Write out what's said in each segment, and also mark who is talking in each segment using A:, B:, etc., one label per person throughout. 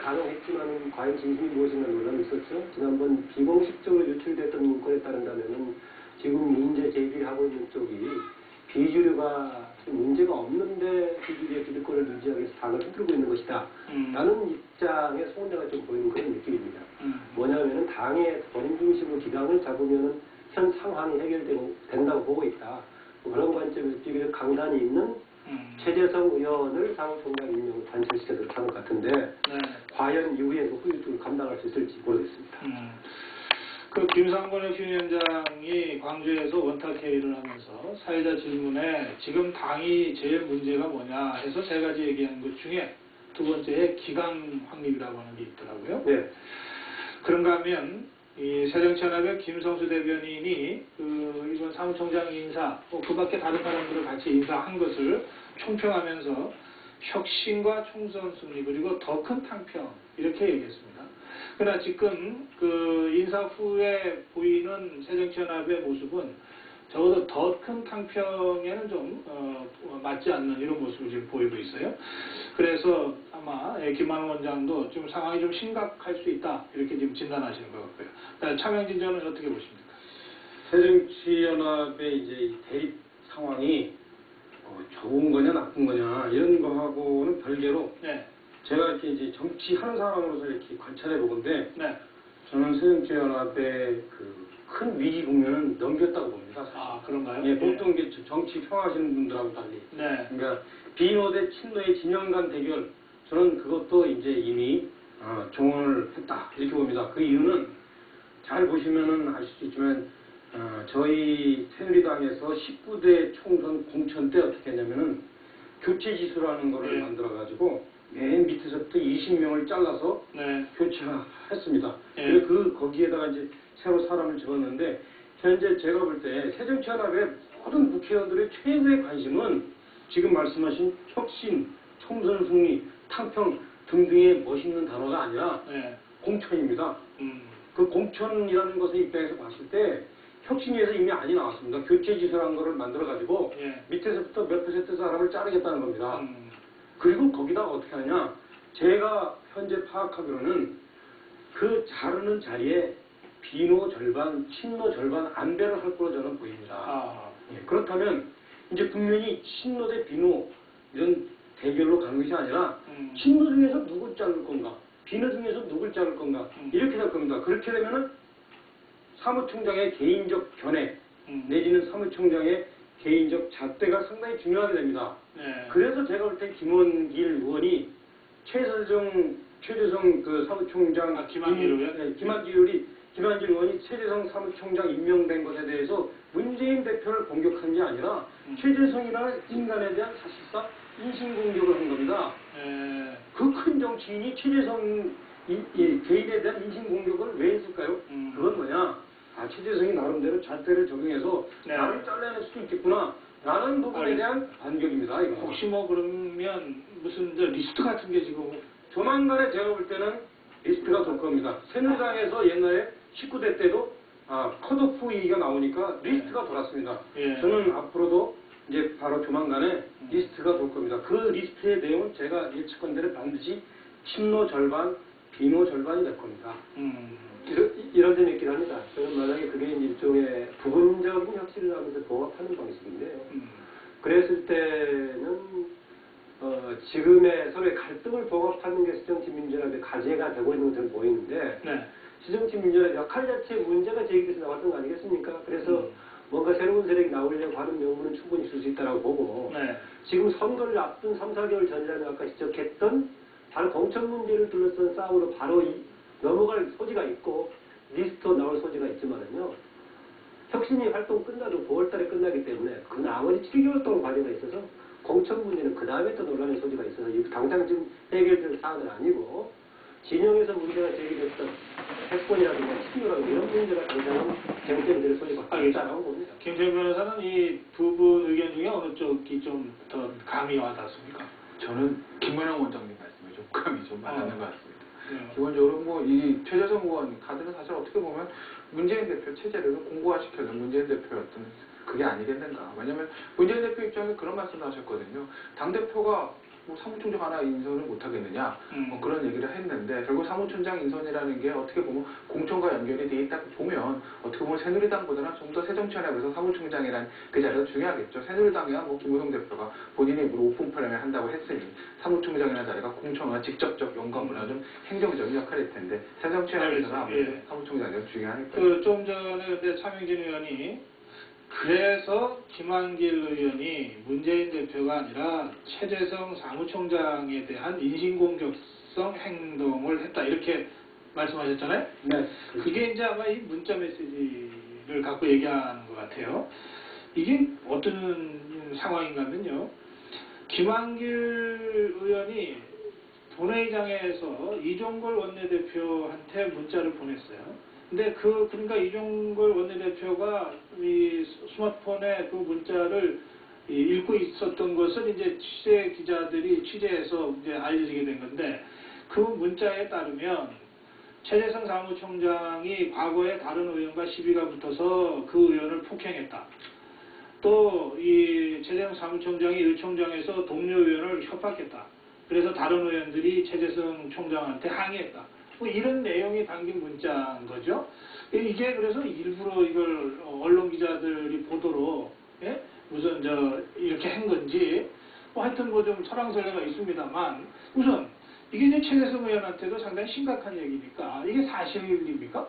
A: 가능했지만 과연 진심이 무엇인가 논란이 있었죠. 지난번 비공식적으로 유출됐던 문건에 따른다면은 지금 문제 제기를 하고 있는 쪽이 비주류가 문제가 없는데 비주류의 기득권을 유지하기 위해서 당을 흔들고 있는 것이다. 라는 입장의 소원대가 좀 보이는 그런 느낌입니다. 뭐냐면은 당의 본인 중심으로 기강을 잡으면은 현 상황이 해결된다고 보고 있다. 그런 관점에서 비교적 강단이 있는 최재성 의원을 사무총장 임명을 단절시켜서 하는 것 같은데 과연 이후에 그 후유증을 감당할 수 있을지 모르겠습니다.
B: 그 김상곤 혁신위원장이 광주에서 원탁회의를 하면서 사회자 질문에 지금 당이 제일 문제가 뭐냐 해서 세 가지 얘기한 것 중에 두 번째에 기강 확립이라고 하는 게 있더라고요.
A: 네.
B: 그런가 하면 이 새정치연합의 김성수 대변인이 이번 사무총장 인사, 그 밖에 다른 사람들을 같이 인사한 것을 총평하면서 혁신과 총선 승리 그리고 더 큰 탕평 이렇게 얘기했습니다. 그러나 지금 그 인사 후에 보이는 새정치연합의 모습은 적어도 더 큰 탕평에는 좀 맞지 않는 이런 모습을 지금 보이고 있어요. 그래서 아마 김만호 원장도 좀 상황이 좀 심각할 수 있다 이렇게 지금 진단하시는 것 같고요. 차명진 전은 어떻게 보십니까?
C: 새정치연합의 이제 이 대립 상황이 좋은 거냐 나쁜 거냐 이런 거하고는 별개로 제가 이렇게 이제 정치하는 사람으로서 이렇게 관찰해 보건데 저는 새정치연합의 그 큰 위기 국면은 넘겼다고 봅니다. 사실.
B: 아, 그런가요?
C: 예, 보통 이게 정치 평하시는 분들하고 달리. 그러니까 비노 대 친노의 진영 간 대결, 저는 그것도 이제 이미 종언을 했다 이렇게 봅니다. 그 이유는 잘 보시면은 아실 수 있지만 저희 새누리당에서 19대 총선 공천 때 어떻게 했냐면은 교체 지수라는 거를 만들어 가지고 맨 밑에서부터 20명을 잘라서 교체했습니다. 그래서 거기에다가 이제 새로 사람을 집었는데 현재 제가 볼 때 새정치연합의 모든 국회의원들의 최고의 관심은 지금 말씀하신 혁신, 총선 승리, 탕평 등등의 멋있는 단어가 아니라 공천입니다. 그 공천이라는 것의 입장에서 봤을 때 혁신위에서 이미 안이 나왔습니다. 교체 지수라는 거를 만들어 가지고 밑에서부터 몇 퍼센트 사람을 자르겠다는 겁니다. 그리고 거기다가 어떻게 하냐, 제가 현재 파악하기로는 그 자르는 자리에 비노 절반, 친노 절반 안배를 할 거로 저는 보입니다. 그렇다면 이제 분명히 친노 대 비노 이런 대결로 가는 것이 아니라 친노 중에서 누굴 자를 건가, 비노 중에서 누굴 자를 건가 이렇게 될 겁니다. 그렇게 되면은 사무총장의 개인적 견해 내지는 사무총장의 개인적 잣대가 상당히 중요하게 됩니다. 그래서 제가 볼 때 김원길 의원이 최재성 그 사무총장 김한길 의원이 최재성 사무총장 임명된 것에 대해서 문재인 대표를 공격한 게 아니라 최재성이라는 인간에 대한 사실상 인신공격을 한 겁니다. 그 큰 정치인이 최재성 개인에 대한 인신공격을 왜 했을까요? 그건 뭐냐? 최재성이 나름대로 잣대를 적용해서 나를 잘라낼 수도 있겠구나 라는 부분에 대한 반격입니다. 이거.
B: 혹시 뭐 그러면 무슨 리스트 같은 게 지금
C: 조만간에 제가 볼 때는 리스트가 돌 겁니다. 새누리당에서 옛날에 19대 때도 컷오프 얘기가 나오니까 리스트가 돌았습니다. 저는 앞으로도 이제 바로 조만간에 리스트가 돌 겁니다. 그 리스트의 내용은 제가 예측컨대로 반드시 친노 절반, 비노 절반이 될 겁니다.
A: 이런 점이 있긴 합니다. 저는 만약에 그게 일종의 부분적인 혁신을 하면서 봉합하는 방식인데요. 그랬을 때는 지금의 서로의 갈등을 봉합하는 게 새정치민주연합의 과제가 되고 있는 것처럼 보이는데 새정치민주연합 역할 자체에 문제가 제기돼서 나왔던 거 아니겠습니까? 그래서 뭔가 새로운 세력이 나오려고 하는 명분은 충분히 있을 수 있다고 보고 지금 선거를 앞둔 3, 4개월 전이라면 아까 지적했던 바로 공천 문제를 둘러싼 싸움으로 바로 넘어갈 소지가 있고 리스트도 나올 소지가 있지만은요. 혁신이 활동 끝나도 9월달에 끝나기 때문에 그 나머지 7개월 동안 과제가 있어서 공천 문제는 그 다음에 또 논란의 소지가 있어서 당장 지금 해결될 사안은 아니고 진영에서 문제가 제기됐던 패권이라든가 친노라든가 이런 문제가 당장 쟁점이 될 소지가 있다고 봅니다.
B: 김태형 변호사는 이 두 분 의견 중에 어느 쪽이 좀 더 감이 와닿습니까?
D: 저는 김만영 원장님 말씀에 좀 감이 좀 와닿는 것 같습니다. 기본적으로 뭐 이 최재성 의원 카드는 사실 어떻게 보면 문재인 대표 체제를 공고화시켜준 문재인 대표였던 그게 아니겠는가. 왜냐하면 문재인 대표 입장에서 그런 말씀을 하셨거든요. 당대표가 뭐 사무총장 하나 인선을 못 하겠느냐 뭐 그런 얘기를 했는데 결국 사무총장 인선이라는 게 어떻게 보면 공천과 연결이 돼 있다 보면 어떻게 보면 새누리당보다는 좀 더 새정치연합에서 사무총장이라는 그 자리가 중요하겠죠. 새누리당이야 뭐 김무성 대표가 본인이 입으로 오픈 플랜을 한다고 했으니 사무총장이라는 자리가 공천과 직접적 연관보다 좀 행정적인 역할일 텐데 새정치연합에서는 아무래도 사무총장이 중요하니까.
B: 좀 전에 근데 차명진 의원이 그래서 김한길 의원이 문재인 대표가 아니라 최재성 사무총장에 대한 인신공격성 행동을 했다 이렇게 말씀하셨잖아요.
C: 네.
B: 그게 이제 아마 이 문자 메시지를 갖고 얘기하는 것 같아요. 이게 어떤 상황인가면요. 김한길 의원이 본회의장에서 이종걸 원내대표한테 문자를 보냈어요. 근데 그러니까 이종걸 원내대표가 이 스마트폰에 그 문자를 읽고 있었던 것을 이제 취재 기자들이 취재해서 이제 알려지게 된 건데 그 문자에 따르면 최재성 사무총장이 과거에 다른 의원과 시비가 붙어서 그 의원을 폭행했다. 또 이 최재성 사무총장이 의총장에서 동료 의원을 협박했다. 그래서 다른 의원들이 최재성 총장한테 항의했다. 뭐 이런 내용이 담긴 문자인 거죠. 이게 그래서 일부러 이걸 언론 기자들이 보도록 예? 무슨 이렇게 한 건지 뭐 하여튼 뭐 좀 설왕설래가 있습니다만 우선 이게 이제 최재성 의원한테도 상당히 심각한 얘기니까 이게 사실입니까?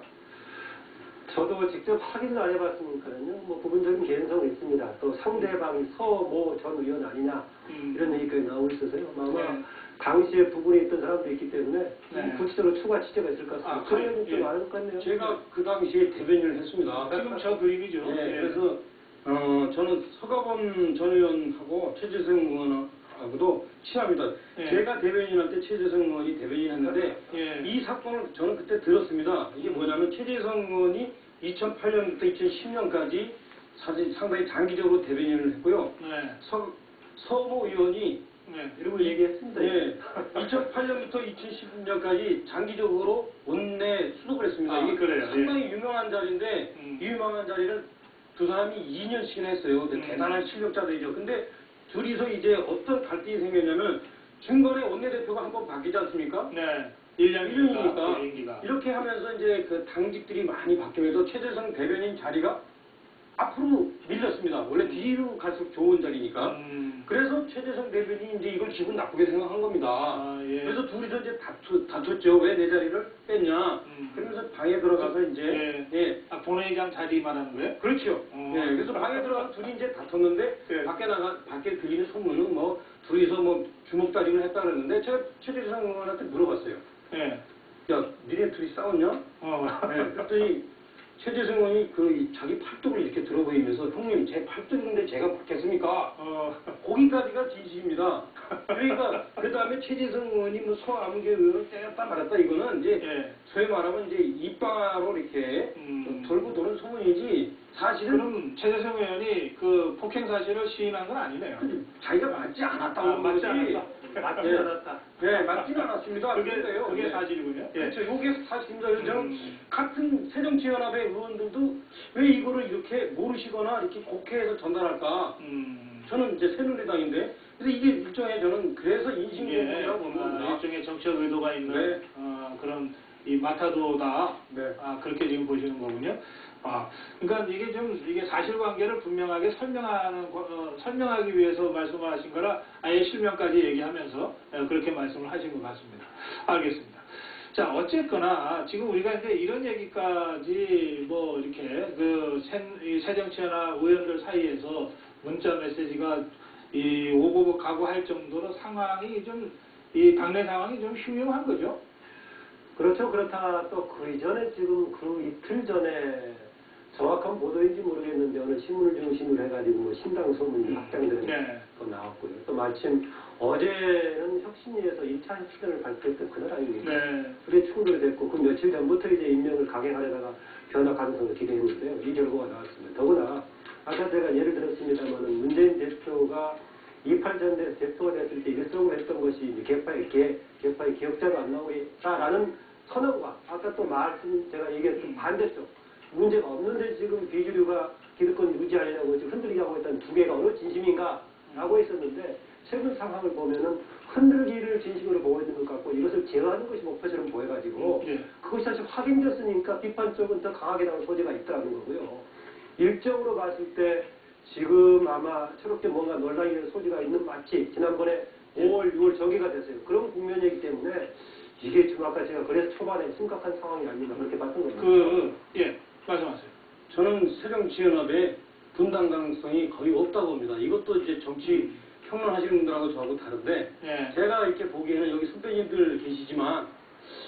A: 저도 직접 확인을 안 해봤으니까요. 뭐 부분적인 개연성이 있습니다. 또 상대방이 서모 전 의원 아니냐 이런 얘기까지 나오고 있어서요. 아마 당시에 부분에 있던 사람도 있기 때문에 구체적으로 추가 취재가 있을 것 같습니다. 그래야 좀 많을 것 같네요.
C: 제가 그 당시에 대변인을 했습니다.
B: 지금 저 그림이죠.
C: 네, 그래서 저는 서가번 전 의원하고 최재성 의원하고도 친합니다. 제가 대변인한테 최재성 의원이 대변인했는데 이 사건을 저는 그때 들었습니다. 이게 뭐냐면 최재성 의원이 2008년부터 2010년까지 사실 상당히 장기적으로 대변인을 했고요. 서모 의원이
A: 이런 걸 얘기했습니다.
C: 2008년부터 2010년까지 장기적으로 원내 수석을 했습니다. 이게
B: 그래요.
C: 상당히 유명한 자리인데 이 유명한 자리를 두 사람이 2년씩이나 했어요. 대단한 실력자들이죠. 근데 둘이서 이제 어떤 갈등이 생겼냐면 중간에 원내대표가 한 번 바뀌지 않습니까?
B: 네.
C: 1년이니까 이렇게 하면서 이제 그 당직들이 많이 바뀌면서 최재성 대변인 자리가 앞으로 밀렸습니다. 원래 뒤로 갈수록 좋은 자리니까. 그래서 최재성 대변인이 이제 이걸 기분 나쁘게 생각한 겁니다. 그래서 둘이서 이제 다퉜죠. 왜 내 자리를 뺐냐. 그러면서 방에 들어가서 이제
B: 본회의장 자리 말하는 거예요?
C: 그렇죠. 그래서 방에 들어가서 둘이 이제 다퉜는데 밖에 들리는 소문은 뭐 둘이서 뭐 주먹다짐을 했다 그랬는데 제가 최재성 의원한테 물어봤어요. 야, 니네 둘이 싸웠냐? 그랬더니 최재성 의원이 자기 팔뚝을 이렇게 들어 보이면서 형님 제 팔뚝인데 제가 받겠습니까? 거기까지가 진실입니다. 그러니까 그 다음에 최재성 의원이 뭐 서아무개 의원을 때렸다 말았다 이거는 이제 소위 말하면 이제 입방아로 이렇게 돌고 도는 소문이지 사실은
B: 그럼 최재성 의원이 그 폭행 사실을 시인한 건 아니네요.
C: 자기가 맞지 않았다고
B: 맞지
C: 거지.
B: 맞지 않았다.
C: 네, 맞지는 않았습니다.
B: 그게 사실이군요.
C: 그렇죠. 이게 사실입니다. 그래서 저는 같은 새정치연합의 의원들도 왜 이거를 이렇게 모르시거나 이렇게 곡해해서 전달할까? 저는 이제 새누리당인데 그래서 이게 일종의 저는 그래서 인신공격이라고 보는 겁니다.
B: 일종의 정치적 의도가 있는 그런 이 마타도다. 그렇게 지금 보시는 거군요. 그러니까 이게 사실관계를 분명하게 설명하기 위해서 말씀을 하신 거라 아예 실명까지 얘기하면서 그렇게 말씀을 하신 것 같습니다. 알겠습니다. 자, 어쨌거나 지금 우리가 이제 이런 얘기까지 뭐 이렇게 이 새정치연합 의원들 사이에서 문자 메시지가 오고 가고 할 정도로 상황이 이 당내 상황이 좀 흉흉한 거죠.
A: 그렇죠. 그렇다 또 그 이전에 지금 이틀 전에 정확한 보도인지 모르겠는데 어느 신문을 중심으로 해가지고 뭐 신당 소문이 확장되는 또 나왔고요. 또 마침 어제는 혁신위에서 1차 혁신을 발표했던 그날 아닙니까? 그게 충돌이 됐고 그 며칠 전부터 이제 임명을 강행하려다가 변화 가능성을 기대했는데요. 이 결과가 나왔습니다. 더구나 아까 제가 예를 들었습니다만은 문재인 대표가 28전대 대표가 됐을 때 일성을 했던 것이 개파의 기억자도 안 나오겠다라는 선언과 아까 또 제가 얘기했던 반대쪽 문제가 없는데 지금 비주류가 기득권 유지하려고 지금 흔들리게 하고 있다는 두 개가 어느 진심인가 라고 했었는데 최근 상황을 보면은 흔들기를 진심으로 보고 있는 것 같고 이것을 제어하는 것이 목표처럼 보여가지고 그것이 사실 확인됐으니까 비판 쪽은 더 강하게 나올 소지가 있다는 거고요. 일정으로 봤을 때 지금 아마 새롭게 뭔가 논란이 될 소지가 있는 마치 지난번에 5월, 6월 정기가 됐어요. 그런 국면이기 때문에 이게 지금 아까 제가 그래서 초반에 심각한 상황이 아닌가 그렇게 봤던 겁니다.
B: 말씀하세요.
C: 저는 새정치연합의 분당 가능성이 거의 없다고 봅니다. 이것도 이제 정치 평론하시는 분들하고 저하고 다른데 제가 이렇게 보기에는 여기 선배님들 계시지만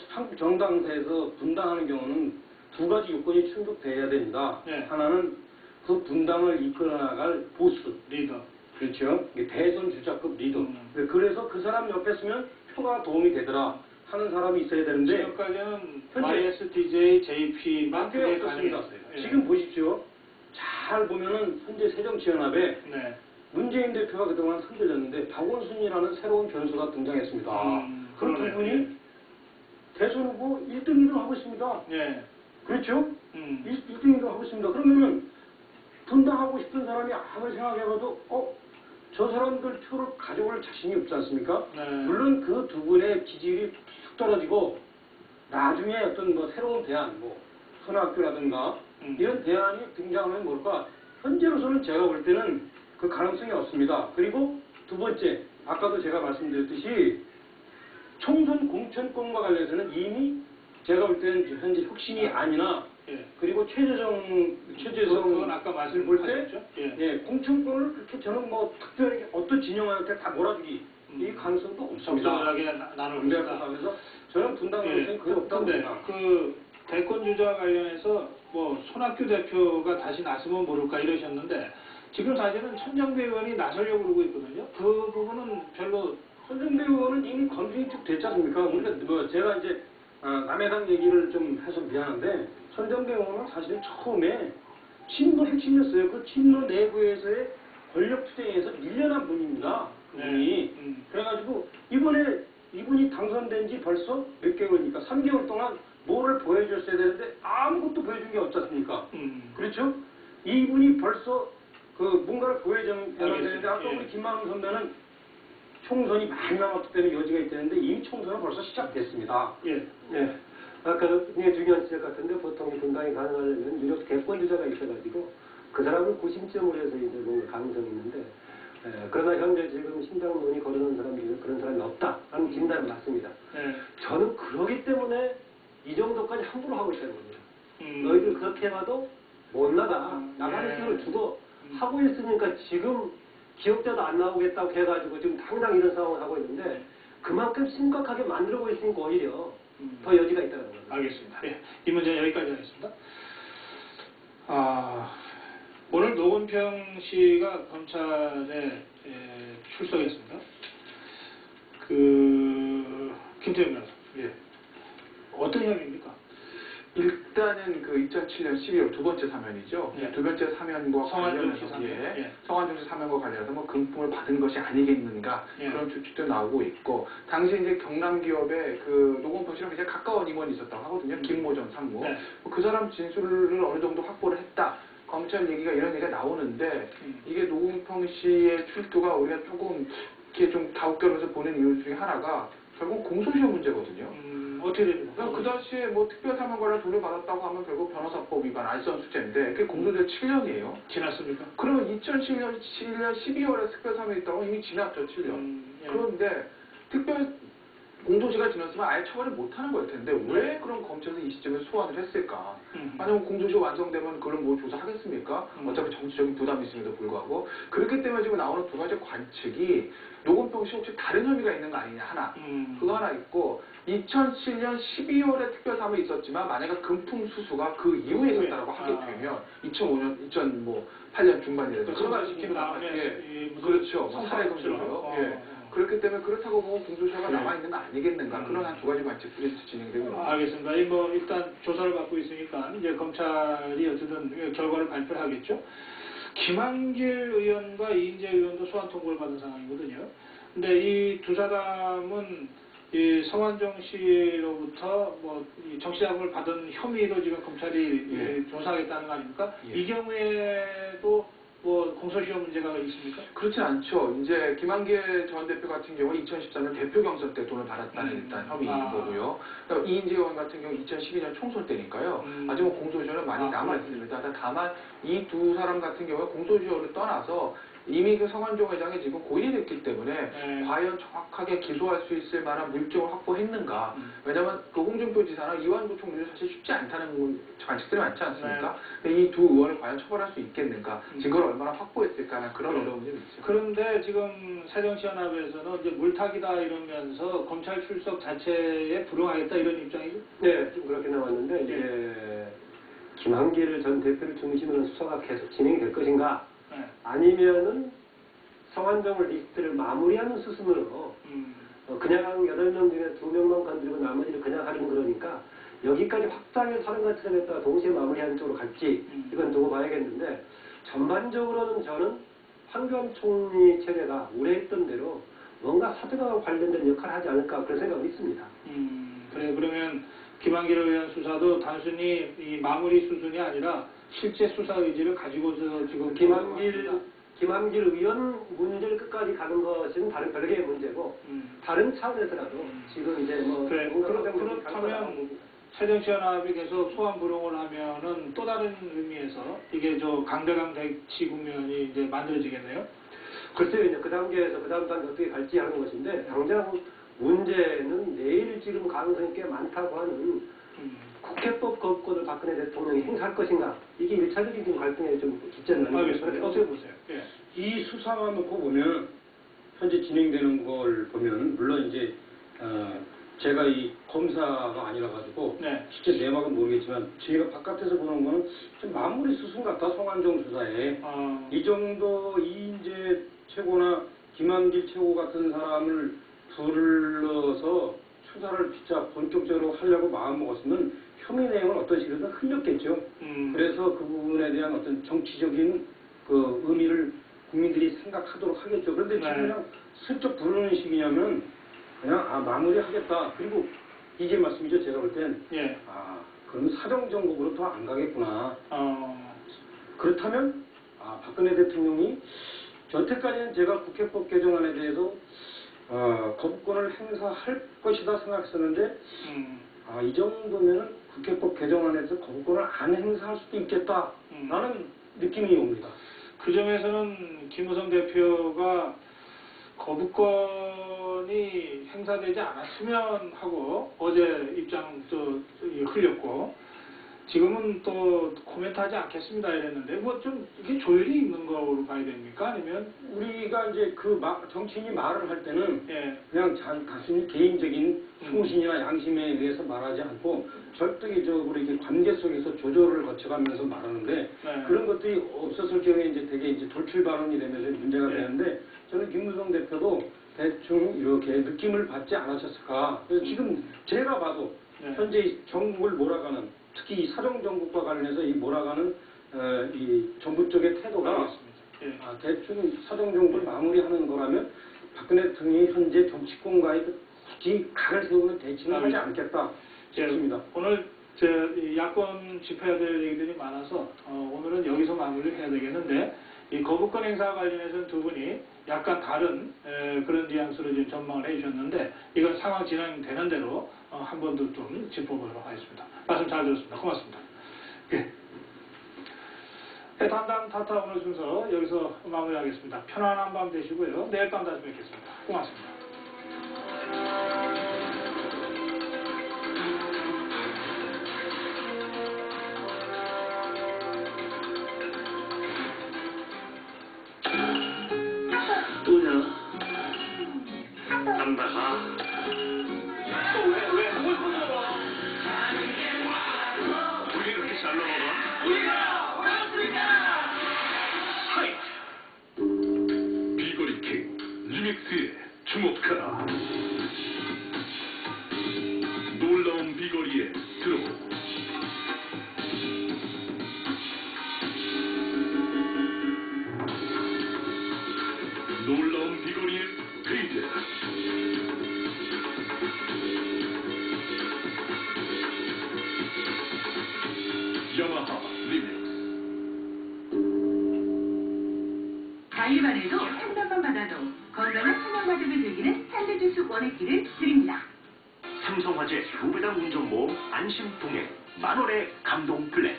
C: 한국 정당사에서 분당하는 경우는 두 가지 요건이 충족돼야 됩니다. 하나는 그 분당을 이끌어나갈 보스,
B: 리더.
C: 그렇죠. 대선 주자급 리더. 그래서 그 사람 옆에 서면 표가 도움이 되더라 하는 사람이 있어야 되는데
B: 지금까지는
C: 현재
B: YSTJ, JP만
C: 그게 없었습니다. 지금 보십시오. 잘 보면은 현재 새정치연합에 문재인 대표가 그동안 흔들렸는데 박원순이라는 새로운 변수가 등장했습니다. 그 두 분이 대선 후보 1등 하고 있습니다. 그렇죠? 1등 하고 있습니다. 그러면은 분당하고 싶은 사람이 아무리 생각해봐도 저 사람들 표를 가져올 자신이 없지 않습니까? 물론 그 두 분의 지지율이 툭 떨어지고 나중에 어떤 뭐 새로운 대안, 뭐 선학교라든가 이런 대안이 등장하면 뭘까? 현재로서는 제가 볼 때는 그 가능성이 없습니다. 그리고 두 번째, 아까도 제가 말씀드렸듯이 총선 공천권과 관련해서는 이미 제가 볼 때는 현재 혁신이 아니나 그리고 최재성
B: 그건 아까 말씀을
C: 볼 때 공천권을 그렇게 저는 뭐 특별히 어떤 진영한테 다 몰아주기 이 가능성도 없습니다.
B: 적절하게 나눌 것이다.
C: 그래서 저는 분당 가능성이 거의 없다고 봅니다.
B: 그 대권 주자 관련해서 뭐 손학규 대표가 다시 나서면 모를까 이러셨는데 지금 사실은 천정배 의원이 나서려고 그러고 있거든요. 그 부분은 별로
C: 천정배 의원은 이미 검증이 쭉 됐지 않습니까? 그러니까 뭐 제가 이제 남해당 얘기를 좀 해서 미안한데 천정배 의원은 사실 처음에 친노 핵심이었어요. 그 친노 내부에서의 권력 투쟁에서 밀려난 분입니다. 그분이. 그래가지고 이분이 당선된 지 벌써 몇 개월입니까? 3개월 동안 뭐를 보여줬어야 되는데 아무것도 보여준 게 없지 않습니까? 그렇죠? 이분이 벌써 그 뭔가를 보여줘야 되는데 아까 우리 김만웅 선배는 총선이 많이 남았기 때문에 여지가 있다는데 이미 총선은 벌써 시작됐습니다.
A: 아까 굉장히 중요한 지적 같은데 보통 분당이 가능하려면 유력 대권 주자가 있어가지고 그 사람을 구심점으로 해서 이제 뭔가 가능성이 있는데 그러나 현재 지금 신장론이 거론한 사람 중에 그런 사람이 없다라는 진단은 맞습니다. 저는 그러기 때문에 이 정도까지 함부로 하고 있다는 겁니다. 너희들 그렇게 해봐도 못 나가는 힘을 두고 하고 있으니까 지금 기억자도 안 나오겠다고 해가지고 지금 당장 이런 상황을 하고 있는데 그만큼 심각하게 만들고 있으니까 오히려 더 여지가 있다는 거죠.
B: 알겠습니다. 이 문제는 여기까지 하겠습니다. 오늘 노건평 씨가 검찰에 출석했습니다. 김태형 변호사. 어떤 혐의입니까?
D: 일단은 그 2007년 12월 두 번째 사면이죠. 두 번째 사면과
B: 성완종
D: 관련해서 성완종 씨 사면과 관련해서 뭐 금품을 받은 것이 아니겠는가 그런 추측도 나오고 있고 당시 이제 경남 기업에 그 노건평 씨랑 굉장히 가까운 임원이 있었다고 하거든요. 김모전 상무. 그 사람 진술을 어느 정도 확보를 했다. 검찰 얘기가 이런 얘기가 나오는데 이게 노건평 씨의 출두가 우리가 조금 이렇게 좀 다웃겨면서 보는 이유 중에 하나가 결국 공소시효 문제거든요.
B: 어떻게 됩니까?
D: 그 당시에 뭐 특별사면관을 돌려받았다고 하면 결국 변호사법 위반 알선수재인데 그게 공소시효 7년이에요.
B: 지났습니까?
D: 그러면 2007년 12월에 특별사면이 있다고 이미 지났죠, 7년. 그런데 공소시효가 지났으면 아예 처벌을 못하는 거일 텐데 왜 그런 검찰에서 이 시점에 소환을 했을까? 아니면 공소시효 완성되면 그걸 뭐 조사하겠습니까? 어차피 정치적인 부담이 있음에도 불구하고 그렇기 때문에 지금 나오는 두 가지 관측이 노건평 씨 혹시 다른 혐의가 있는 거 아니냐 하나 그거 하나 있고 2007년 12월에 특별사면이 있었지만 만약에 금품 수수가 그 이후에 있었다고 하게 되면 2005년, 2008년 중반이라서 그런 시키는 다음에 그렇죠. 뭐 살해 금지로요. 그렇기 때문에 그렇다고 보면 공소시효가 남아있는 거 아니겠는가 그런 한 두 가지 관측들이 진행되고 있는 거죠.
B: 알겠습니다. 일단 조사를 받고 있으니까 이제 검찰이 어쨌든 결과를 발표를 하겠죠. 김한길 의원과 이인재 의원도 소환 통보를 받은 상황이거든요. 근데 이 두 사람은 이 성완종 씨로부터 이 정치자금을 받은 혐의로 지금 검찰이 조사하겠다는 거 아닙니까? 이 경우에도 뭐 공소시효 문제가 있습니까?
D: 그렇지 않죠. 이제 김한길 전 대표 같은 경우는 2013년 대표 경선 때 돈을 받았다는 일단 혐의인 거고요. 그다음에 이인재 의원 같은 경우 2012년 총선 때니까요. 아직 뭐 공소시효는 많이 남아 있습니다. 다만 이 두 사람 같은 경우에 공소시효를 떠나서 이미 그 성완종 회장이 지금 고인이 됐기 때문에 과연 정확하게 기소할 수 있을 만한 물증을 확보했는가. 왜냐하면 그 홍준표 지사나 이완구 총리도 사실 쉽지 않다는 관측들이 많지 않습니까? 근데 이 두 의원을 과연 처벌할 수 있겠는가. 증거를 얼마나 확보했을까 하는 그런 어려움이 좀 있죠.
B: 그런데 지금 새정치연합에서는 이제 물타기다 이러면서 검찰 출석 자체에 불응하겠다 이런 입장이죠?
A: 네, 좀 그렇게 나왔는데 이제 김한길 전 대표를 중심으로 수사가 계속 진행이 될 것인가 아니면은 성완종 리스트를 마무리하는 수순으로 그냥 8명 중에 2명만 건드리고 나머지를 그냥 하려는 그러니까 여기까지 확장해서 사령관 처럼했다가 동시에 마무리하는 쪽으로 갈지 이건 두고 봐야겠는데 전반적으로는 저는 황교안 총리 체제가 우려했던 대로 뭔가 사드와 관련된 역할을 하지 않을까 그런 생각은 있습니다.
B: 그래 그러면 김한길 의원 수사도 단순히 이 마무리 수준이 아니라 실제 수사 의지를 가지고서 지금
A: 김한길 의원 문제를 끝까지 가는 것은 다른 별개의 문제고 다른 차원에서라도 지금 이제 뭐
B: 그래 그렇다면 새정치연합이 계속 소환불응을 하면은 또 다른 의미에서 이게 저 강대강 대치 국면이 이제 만들어지겠네요.
A: 글쎄요, 이제 그 단계에서 그 다음 단계 어떻게 갈지 하는 것인데 당장 문제는 내일 지금 가능성이 꽤 많다고 하는 국회법 거부권을 박근혜 대통령이 행사할 것인가 이게 1차적인 지금 갈등에 좀 깃전이
B: 알겠습니다. 어떻게 보세요? 예.
C: 이 수사만 놓고 보면 현재 진행되는 걸 보면 물론 이제 제가 이 검사가 아니라 가지고 실제 내막은 모르겠지만 제가 바깥에서 보는 거는 좀 마무리 수순 같다. 성완종 수사에 이 정도 이인재 최고나 김한길 최고 같은 사람을 불러서 수사를 진짜 본격적으로 하려고 마음먹었으면 혐의 내용을 어떤 식으로든 흘렸겠죠. 그래서 그 부분에 대한 어떤 정치적인 그 의미를 국민들이 생각하도록 하겠죠. 그런데 지금 그냥 슬쩍 부르는 식이냐면 그냥 마무리하겠다. 그리고 이게 말씀이죠. 제가 볼 땐 그럼 사정정국으로 더 안 가겠구나. 그렇다면 박근혜 대통령이 여태까지는 제가 국회법 개정안에 대해서 거부권을 행사할 것이다 생각했었는데 이 정도면 국회법 개정안에서 거부권을 안 행사할 수도 있겠다라는 느낌이 옵니다.
B: 그 점에서는 김무성 대표가 거부권이 행사되지 않았으면 하고 어제 입장도 흘렸고 지금은 또 코멘트하지 않겠습니다 이랬는데 뭐 좀 이게 조율이 있는 거로 봐야 됩니까? 아니면
C: 우리가 이제 그 정치인이 말을 할 때는 그냥 단순히 개인적인 소신이나 양심에 의해서 말하지 않고 절대적으로 이렇게 관계 속에서 조절을 거쳐가면서 말하는데 그런 것들이 없었을 경우에 이제 되게 이제 돌출 발언이 되면서 문제가 되는데 저는 김무성 대표도 대충 이렇게 느낌을 받지 않으셨을까. 그래서 지금 제가 봐도 현재 정국을 몰아가는 특히 이 사정정국과 관련해서 이 몰아가는 이 정부 쪽의 태도가 대충 사정정국을 마무리하는 거라면 박근혜 대통령이 현재 정치권과의 굳이 각을 세우는 대치는 하지 않겠다 싶습니다.
B: 오늘 야권 짚어야 될 얘기들이 많아서 오늘은 여기서 마무리를 해야 되겠는데 이 거부권 행사와 관련해서는 두 분이 약간 다른 그런 뉘앙스로 지금 전망을 해주셨는데 이건 상황 진행되는 대로 한 번 더 좀 짚어보도록 하겠습니다. 말씀 잘 들었습니다. 고맙습니다. 담당 타타 오늘 순서 여기서 마무리하겠습니다. 편안한 밤 되시고요. 내일 밤 다시 뵙겠습니다. 고맙습니다.
E: 담다가 왜 뭘 먹어? 우리 이렇게 잘 넘어가? 우리가 어렵습니까? 하이트 비거리 킹 리믹스에 주목하라. 놀라운 비거리에 들어. 놀라운 비거리의 페이드. 야마하 리믹스.
F: 원액기를 드립니다.
G: 삼성화재 2배당 운전보험 안심동행 만원의 감동 플랜.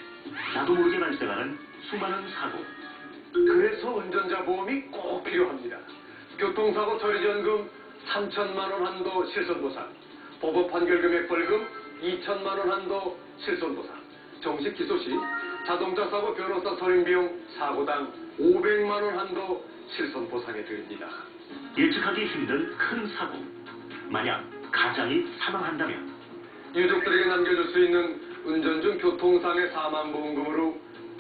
G: 나도 모르게 발생하는 수많은 사고.
H: 그래서 운전자 보험이 꼭 필요합니다. 교통사고 처리지원금 3천만 원 한도 실손보상, 보법 판결 금액 벌금 2천만 원 한도 실손보상, 정식 기소 시 자동차 사고 변호사 선임 비용 사고당 500만 원 한도 실손보상해 드립니다.
G: 예측하기 힘든 큰 사고. 만약 가장이 사망한다면
H: 유족들에게 남겨줄 수 있는 운전 중 교통상해 사망보험금으로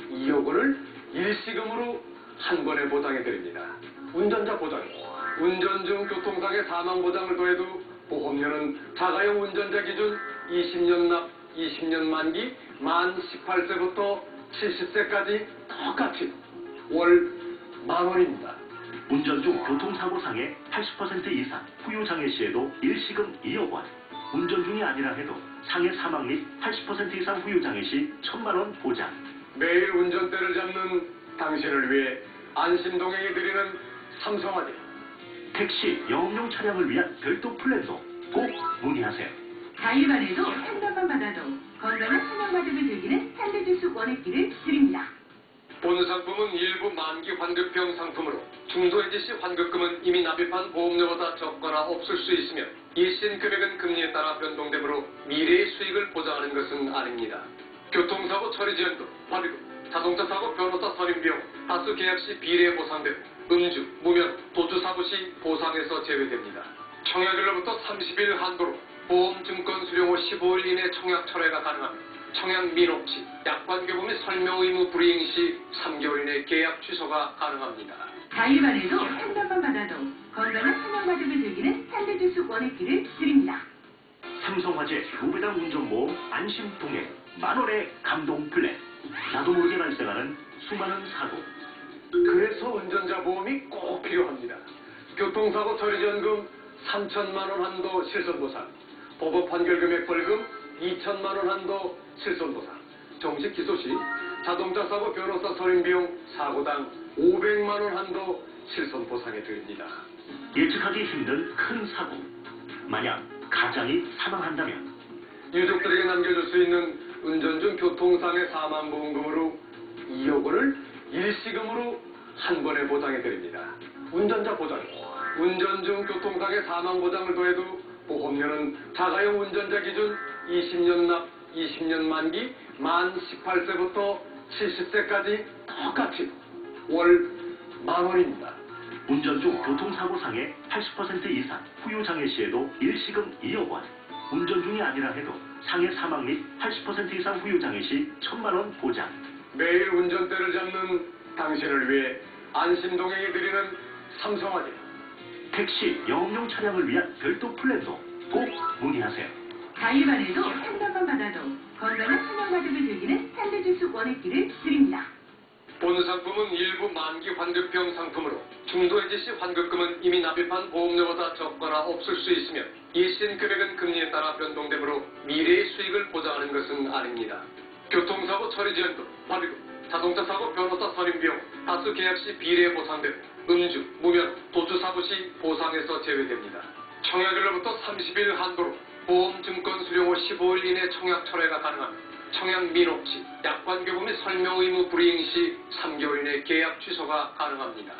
H: 2억 원을 일시금으로 한 번에 보장해 드립니다. 운전자 보장, 운전 중 교통상해 사망보장을 더해도 보험료는 자가용 운전자 기준 20년 납, 20년 만기, 만 18세부터 70세까지 똑같이 월 10,000원입니다.
G: 운전 중 교통사고 상해 80% 이상 후유장애 시에도 일시금 2억 원. 운전 중이 아니라 해도 상해 사망 및 80% 이상 후유장애 시 1,000만 원 보장.
H: 매일 운전대를 잡는 당신을 위해 안심동행이 드리는 삼성화재.
G: 택시, 영업용 차량을 위한 별도 플랜도 꼭 문의하세요.
F: 가입안에도 상담만 받아도 건강한 생활과정을 즐기는 현대주스 원액기를 드립니다.
H: 본 상품은 일부 만기 환급형 상품으로 중소해지 시 환급금은 이미 납입한 보험료보다 적거나 없을 수 있으며 일신 금액은 금리에 따라 변동되므로 미래의 수익을 보장하는 것은 아닙니다. 교통사고 처리지원금, 화비금, 자동차 사고 변호사 선임 비용, 다수 계약 시 비례 보상되고 음주, 무면, 도주사고 시 보상에서 제외됩니다. 청약일로부터 30일 한도로 보험 증권 수령 후 15일 이내 청약 철회가 가능하며 청약 미납 시 약관 교부 및 설명 의무 불이행 시 3개월 이내 계약 취소가 가능합니다.
F: 가입안에도 상담만 받아도 건강한 생활과정을 즐기는 현대주스 원액기를 드립니다.
G: 삼성화재 2배당 운전보험 안심동행 만원의 감동 플랜. 나도 모르게 발생하는 수많은 사고.
H: 그래서 운전자 보험이 꼭 필요합니다. 교통사고 처리지원금 3천만 원 한도 실손보상, 보법 판결 금액 벌금 2천만 원 한도 실손보상, 정식 기소 시 자동차 사고 변호사 선임 비용 사고당 500만 원 한도 실손보상해 드립니다.
G: 예측하기 힘든 큰 사고. 만약 가장이 사망한다면
H: 유족들에게 남겨줄 수 있는 운전 중 교통상해 사망보험금으로 2억 원을 일시금으로 한 번에 보장해 드립니다. 운전자 보장, 운전 중 교통상해 사망보장을 더해도 보험료는 자가용 운전자 기준 20년 납, 20년 만기, 만 18세부터 70세까지 똑같이 월 10,000원입니다.
G: 운전 중 교통사고 상해 80% 이상 후유장애 시에도 일시금 2억 원. 운전 중이 아니라 해도 상해 사망 및 80% 이상 후유장애 시 1,000만 원 보장.
H: 매일 운전대를 잡는 당신을 위해 안심동행이 드리는 삼성화재.
G: 택시, 영업용 차량을 위한 별도 플랜도 꼭 문의하세요.
F: 가입안에도 상담만 받아도 건강한 생활과정을 즐기는 현대주스 원액기를 드립니다.
H: 본 상품은 일부 만기 환급형 상품으로 중도해지 시 환급금은 이미 납입한 보험료보다 적거나 없을 수 있으며 일신 금액은 금리에 따라 변동되므로 미래의 수익을 보장하는 것은 아닙니다. 교통사고 처리지원금, 화비금, 자동차 사고 변호사 선임 비용, 다수 계약 시 비례 보상되고 음주, 무면, 도주사고 시 보상에서 제외됩니다. 청약일로부터 30일 한도로 보험 증권 수령 후 15일 이내 청약 철회가 가능하며 청약 미납 시 약관 교부 및 설명 의무 불이행 시 3개월 이내 계약 취소가 가능합니다.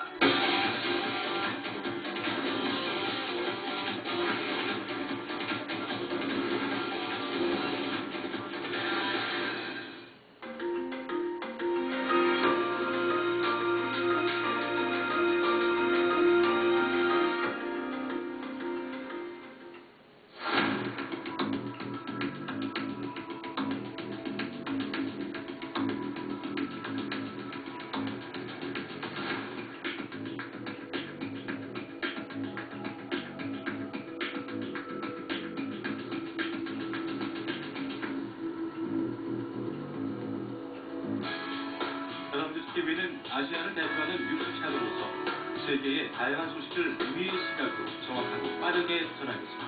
I: TV는 아시아를 대표하는 뉴스 채널로서 세계의 다양한 소식을 우리의 시각으로 정확하고 빠르게 전하겠습니다.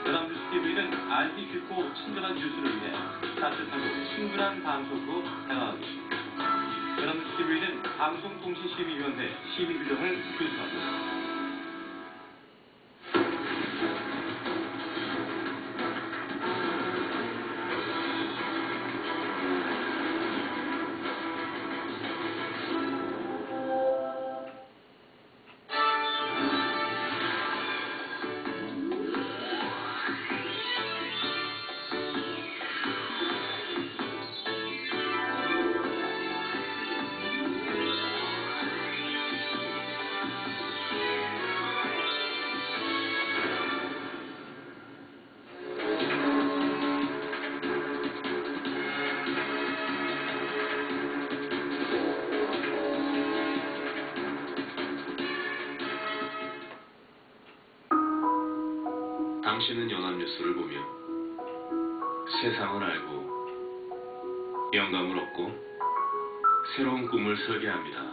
I: 연합뉴스 TV는 알기 쉽고 친절한 뉴스를 위해 따뜻하고 친근한 방송으로 다가가겠습니다. 연합뉴스 TV는 방송통신심의위원회 심의 규정을 준수합니다.
J: 당신은 연합뉴스를 보며 세상을 알고 영감을 얻고 새로운 꿈을 설계합니다.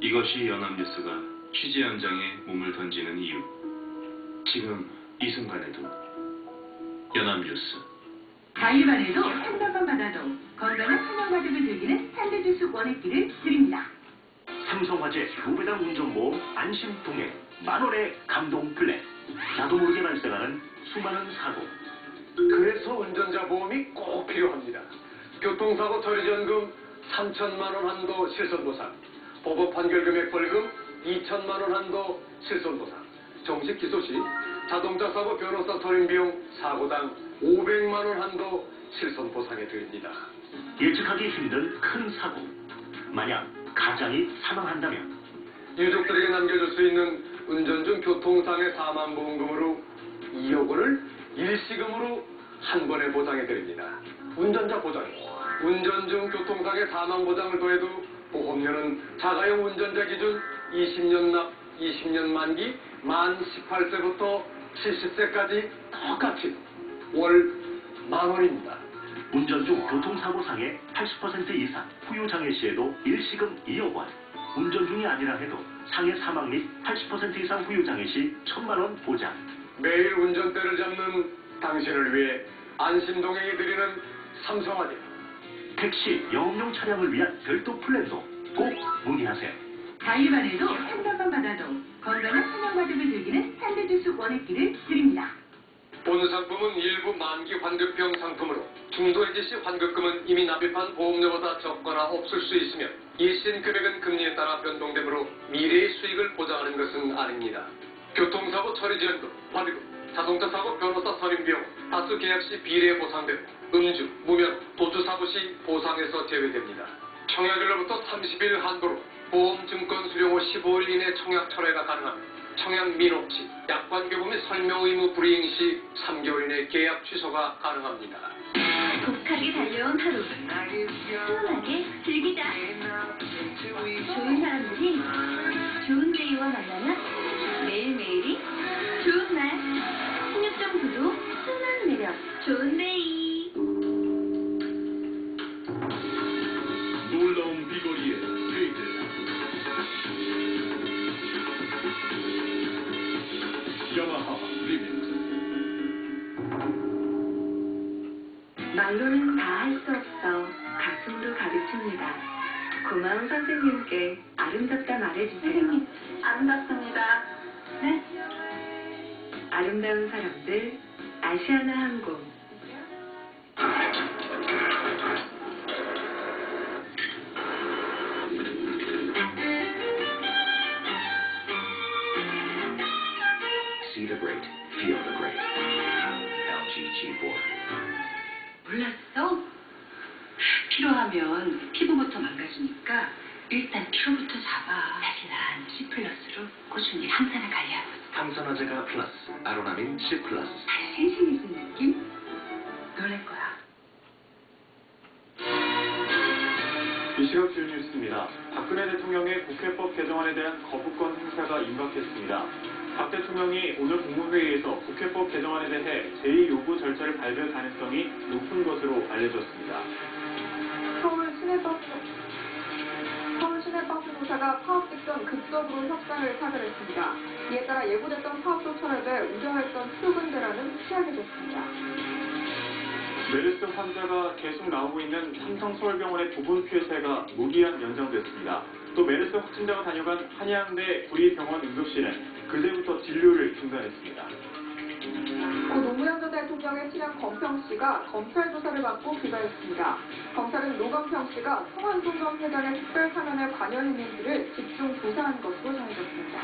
J: 이것이 연합뉴스가 취재 현장에 몸을 던지는 이유. 지금 이 순간에도 연합뉴스.
F: 가입만 해도 상담만 받아도 건강한 천연가족을 즐기는 산들주스 원액기를 드립니다.
G: 삼성화재 2배당 운전보험 안심동행 만원의 감동 플랜. 나도 모르게 발생하는 수많은 사고.
H: 그래서 운전자 보험이 꼭 필요합니다. 교통사고 처리지원금 3천만 원 한도 실손보상, 법원 판결 금액 벌금 2천만 원 한도 실손보상, 정식 기소 시 자동차 사고 변호사 선임 비용 사고당 500만 원 한도 실손보상해 드립니다.
G: 예측하기 힘든 큰 사고. 만약 가장이 사망한다면
H: 유족들에게 남겨줄 수 있는 운전 중 교통상해 사망보험금으로 2억 원을 일시금으로 한 번에 보장해 드립니다. 운전자 보장, 운전 중 교통상해 사망보장을 더해도 보험료는 자가용 운전자 기준 20년 납, 20년 만기, 만 18세부터 70세까지 똑같이 월 10,000원입니다.
G: 운전 중 교통사고 상해 80% 이상 후유 장애 시에도 일시금 2억 원. 운전 중이 아니라 해도 상해 사망 및 80% 이상 후유 장애 시 1,000만 원 보장.
H: 매일 운전대를 잡는 당신을 위해 안심동행이 드리는 삼성화재.
G: 택시, 영업용 차량을 위한 별도 플랜도 꼭 문의하세요.
F: 가입만 해도 상담만 받아도 건강한 천연가족을 즐기는 산들주스 원액기를 드립니다.
H: 본 상품은 일부 만기 환급형 상품으로 중도 해지 시 환급금은 이미 납입한 보험료보다 적거나 없을 수 있으며 일신 금액은 금리에 따라 변동되므로 미래의 수익을 보장하는 것은 아닙니다. 교통사고 처리지원금, 환급, 자동차 사고 변호사 선임 비용, 다수 계약 시 비례 보상되고 음주, 무면, 도주사고 시 보상에서 제외됩니다. 청약일로부터 30일 한도로 보험 증권 수령 후 15일 이내 청약 철회가 가능하며 청약 민혹시, 약관 교부 및 설명 의무 불이행 시 3개월 이내 계약 취소가 가능합니다.
F: 독하게 달려온 하루, 훈훈하게 즐기자. 좋은 사람들이 좋은 데이와 만나면 매일매일이 좋은 날. 16.9도 순한 매력, 좋은 데이.
I: 놀라운 비거리의 스피드. 야마하 리미트.
K: 말로는 다 할 수 없어 가슴으로 가득 춥니다. 고마운 선생님께 아름답다 말해주세요.
F: 선생님, 아름답습니다. 네?
K: 아름다운 사람들 아시아나 항공.
G: See the great, feel the great. LG G4.
F: 몰랐어? 피로하면 피부부터 망가지니까 일단 피로부터 잡아. 사실 난 C+로 꾸준히 항산화 관리하고 있어.
G: 항산화제가 플러스, 아로나민 C+.
F: 다시 생생해진 느낌? 놀랄 거야.
L: 이 시각 주요 뉴스입니다. 박근혜 대통령의 국회법 개정안에 대한 거부권 행사가 임박했습니다. 박 대통령이 오늘 국무회의에서 국회법 개정안에 대해 제2요구 절차를 밟을 가능성이 높은 것으로 알려졌습니다.
M: 서울 시내버스노사가 파업 직전 극적으로 협상을 타결했습니다. 이에 따라 예고됐던 파업도 철회돼 우려했던 출근 대란은 피하게 됐습니다.
L: 메르스 환자가 계속 나오고 있는 삼성 서울병원의 부분 폐쇄가 무기한 연장됐습니다. 또 메르스 확진자가 다녀간 한양대 구리병원 응급실은 그제부터 진료를 중단했습니다.
M: 고 노무현 전 대통령의 친형 검평 씨가 검찰 조사를 받고 귀가했습니다. 검찰은 노검평 씨가 성완종 회장의 특별 사면에 관여했는지를 집중 조사한 것으로 전해졌습니다.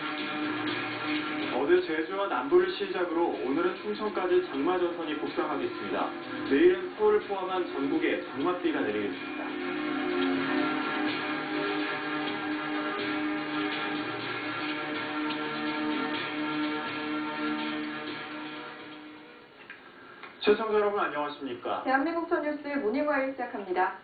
L: 어제 제주와 남부를 시작으로 오늘은 충청까지 장마 전선이 북상하겠습니다. 내일은 서울을 포함한 전국에 장맛비가 내리겠습니다. 시청자 여러분 안녕하십니까?
M: 대한민국 첫 뉴스 모닝와일 시작합니다.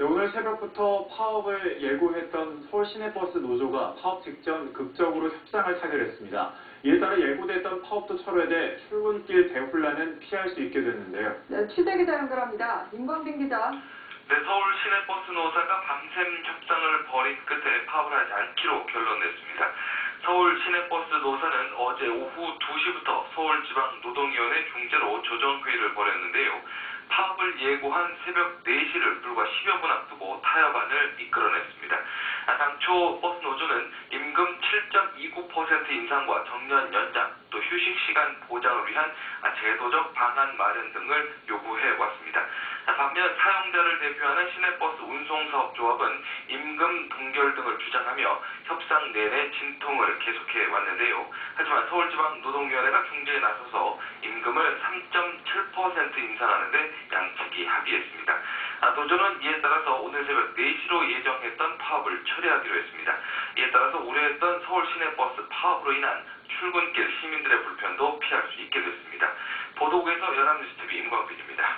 L: 네, 오늘 새벽부터 파업을 예고했던 서울 시내버스 노조가 파업 직전 극적으로 협상을 타결했습니다. 이에 따라 예고됐던 파업도 철회돼 출근길 대혼란은 피할 수 있게 됐는데요.
M: 네, 취재 기자 연결합니다. 임광빈 기자.
N: 네, 서울 시내버스 노사가 밤샘 협상을 벌인 끝에 파업을 하지 않기로 결론냈습니다. 서울 시내버스 노사는 어제 오후 2시부터 서울지방노동위원회 중재로 조정회의를 벌였는데요. 파업을 예고한 새벽 4시를 불과 10여 분 앞두고 타협안을 이끌어냈습니다. 당초 버스 노조는 임금 7.29% 인상과 정년 연장, 또 휴식시간 보장을 위한 제도적 방안 마련 등을 요구해 왔습니다. 반면 사용자를 대표하는 시내버스 운송사업조합은 임금 동결 등을 주장하며 협상 내내 진통을 계속해 왔는데요. 하지만 서울지방노동위원회가 중재에 나서서 임금을 3.7% 인상하는데 양측이 합의했습니다. 노조는 이에 따라서 오늘 새벽 4시로 예정했던 파업을 철회하기로 했습니다. 이에 따라서 우려했던 서울 시내버스 파업으로 인한 출근길 시민들의 불편도 피할 수 있게 됐습니다. 보도국에서 연합뉴스TV 임광빈입니다.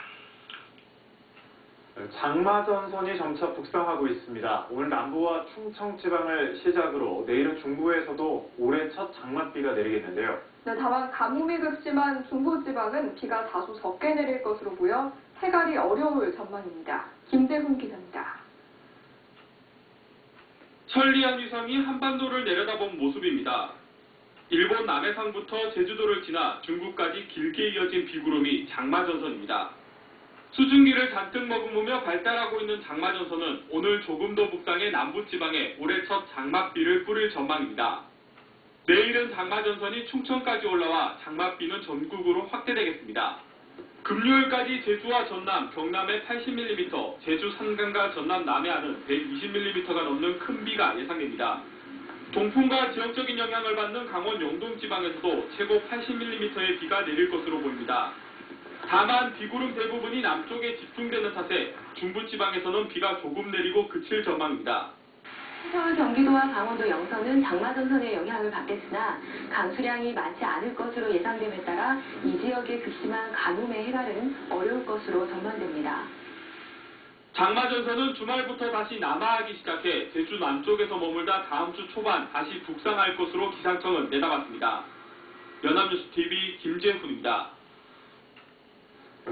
L: 장마전선이 점차 북상하고 있습니다. 오늘 남부와 충청 지방을 시작으로 내일은 중부에서도 올해 첫 장맛비가 내리겠는데요.
M: 네, 다만 가뭄이 극심한 중부지방은 비가 다소 적게 내릴 것으로 보여 해갈이 어려울 전망입니다. 김대훈 기자입니다.
O: 천리안 위성이 한반도를 내려다본 모습입니다. 일본 남해상부터 제주도를 지나 중국까지 길게 이어진 비구름이 장마전선입니다. 수증기를 잔뜩 머금으며 발달하고 있는 장마전선은 오늘 조금 더 북상해 남부지방에 올해 첫 장맛비를 뿌릴 전망입니다. 내일은 장마전선이 충청까지 올라와 장맛비는 전국으로 확대되겠습니다. 금요일까지 제주와 전남, 경남에 80mm, 제주 산간과 전남 남해안은 120mm가 넘는 큰 비가 예상됩니다. 동풍과 지역적인 영향을 받는 강원 영동 지방에서도 최고 80mm의 비가 내릴 것으로 보입니다. 다만 비구름 대부분이 남쪽에 집중되는 탓에 중부지방에서는 비가 조금 내리고 그칠 전망입니다.
K: 서울, 경기도와 강원도 영서는 장마전선의 영향을 받겠으나 강수량이 많지 않을 것으로 예상됨에 따라 이 지역의 극심한 가뭄의 해갈은 어려울 것으로 전망됩니다.
O: 장마전선은 주말부터 다시 남하하기 시작해 제주 남쪽에서 머물다 다음 주 초반 다시 북상할 것으로 기상청은 내다봤습니다. 연합뉴스TV 김재훈입니다.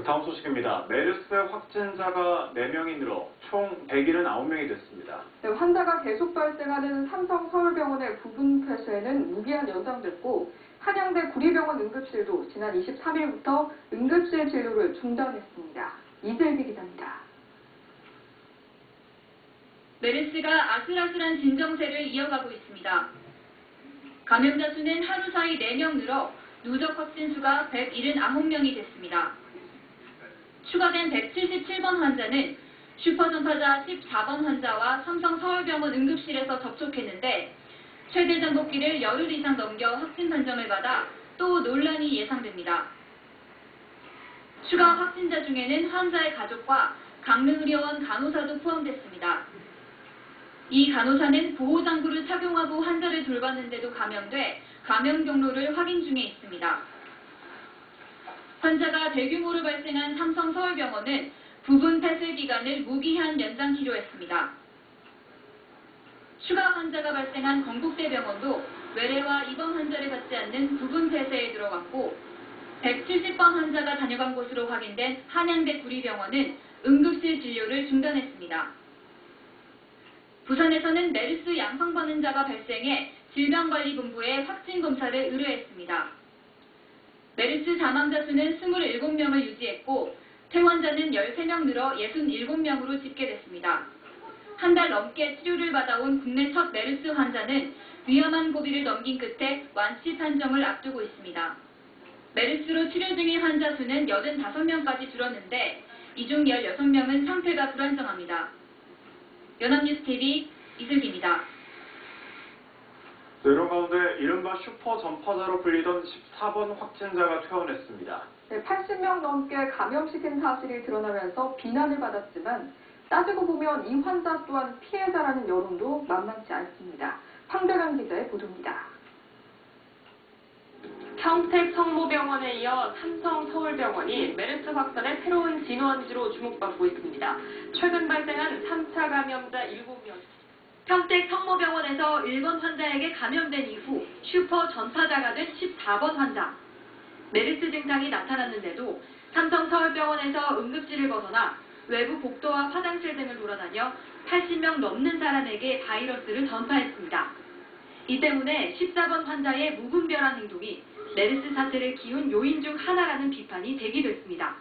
L: 다음 소식입니다. 메르스 확진자가 4명이 늘어 총 179명이 됐습니다.
M: 네, 환자가 계속 발생하는 삼성 서울병원의 부분 폐쇄는 무기한 연장됐고 한양대 구리병원 응급실도 지난 23일부터 응급실 진료를 중단했습니다. 이슬기 기자입니다.
P: 메르스가 아슬아슬한 진정세를 이어가고 있습니다. 감염자 수는 하루 사이 4명 늘어 누적 확진 수가 179명이 됐습니다. 추가된 177번 환자는 슈퍼전파자 14번 환자와 삼성 서울병원 응급실에서 접촉했는데 최대 잠복기를 열흘 이상 넘겨 확진 판정을 받아 또 논란이 예상됩니다. 추가 확진자 중에는 환자의 가족과 강릉의료원 간호사도 포함됐습니다. 이 간호사는 보호장구를 착용하고 환자를 돌봤는데도 감염돼 감염 경로를 확인 중에 있습니다. 환자가 대규모로 발생한 삼성 서울병원은 부분 폐쇄 기간을 무기한 연장 치료했습니다. 추가 환자가 발생한 건국대병원도 외래와 입원 환자를 받지 않는 부분 폐쇄에 들어갔고 170번 환자가 다녀간 것으로 확인된 한양대 구리병원은 응급실 진료를 중단했습니다. 부산에서는 메르스 양성 반응자가 발생해 질병관리본부에 확진 검사를 의뢰했습니다. 메르스 사망자 수는 27명을 유지했고 퇴원자는 13명 늘어 67명으로 집계됐습니다. 한 달 넘게 치료를 받아온 국내 첫 메르스 환자는 위험한 고비를 넘긴 끝에 완치 판정을 앞두고 있습니다. 메르스로 치료 중인 환자 수는 85명까지 줄었는데 이 중 16명은 상태가 불안정합니다. 연합뉴스TV 이슬기입니다.
L: 이런 가운데 이른바 슈퍼전파자로 불리던 14번 확진자가 퇴원했습니다.
M: 네, 80명 넘게 감염시킨 사실이 드러나면서 비난을 받았지만 따지고 보면 이 환자 또한 피해자라는 여론도 만만치 않습니다. 황별현 기자의 보도입니다.
Q: 평택 성모병원에 이어 삼성 서울병원이 메르스 확산의 새로운 진원지로 주목받고 있습니다. 최근 발생한 3차 감염자 7명.
P: 평택 성모병원에서 일본 환자에게 감염된 이후 슈퍼 전파자가 된 14번 환자. 메르스 증상이 나타났는데도 삼성 서울병원에서 응급실을 벗어나 외부 복도와 화장실 등을 돌아다녀 80명 넘는 사람에게 바이러스를 전파했습니다. 이 때문에 14번 환자의 무분별한 행동이 메르스 사태를 키운 요인 중 하나라는 비판이 제기됐습니다.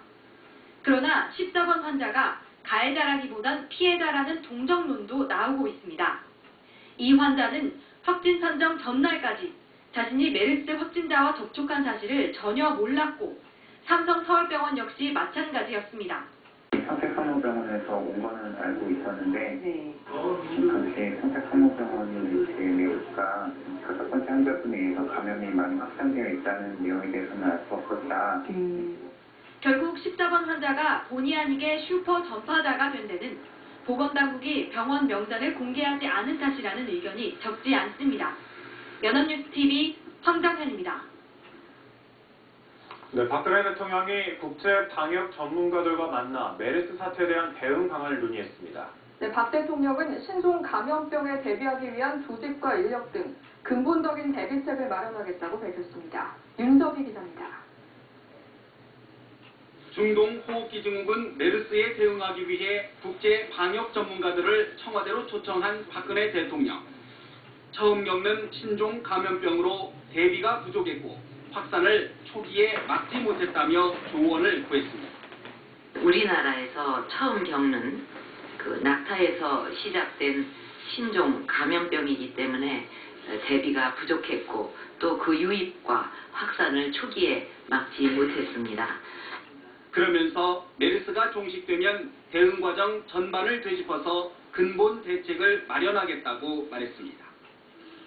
P: 그러나 14번 환자가 가해자라기보단 피해자라는 동정론도 나오고 있습니다. 이 환자는 확진 판정 전날까지 자신이 메르스 확진자와 접촉한 사실을 전혀 몰랐고 삼성 서울병원 역시 마찬가지였습니다.
R: 평택 성모병원에서 온 거는 알고 있었는데 당시 평택 성모병원이 제 메르스가 5번째 환자분에 의해서 감염이 많이 확산되어 있다는 내용에 대해서는 알 수 없었다.
P: 결국 14번 환자가 본의 아니게 슈퍼 전파자가 된 데는 보건당국이 병원 명단을 공개하지 않은 탓이라는 의견이 적지 않습니다. 연합뉴스TV 황정현입니다.
L: 네, 박근혜 대통령이 국제 방역 전문가들과 만나 메르스 사태에 대한 대응 방안을 논의했습니다.
M: 네, 박 대통령은 신종 감염병에 대비하기 위한 조직과 인력 등 근본적인 대비책을 마련하겠다고 밝혔습니다. 윤석희 기자입니다.
O: 중동호흡기증후군 메르스에 대응하기 위해 국제 방역 전문가들을 청와대로 초청한 박근혜 대통령. 처음 겪는 신종 감염병으로 대비가 부족했고 확산을 초기에 막지 못했다며 조언을 구했습니다.
S: 우리나라에서 처음 겪는 낙타에서 시작된 신종 감염병이기 때문에 대비가 부족했고 또 그 유입과 확산을 초기에 막지 못했습니다.
O: 그러면서 메르스가 종식되면 대응 과정 전반을 되짚어서 근본 대책을 마련하겠다고 말했습니다.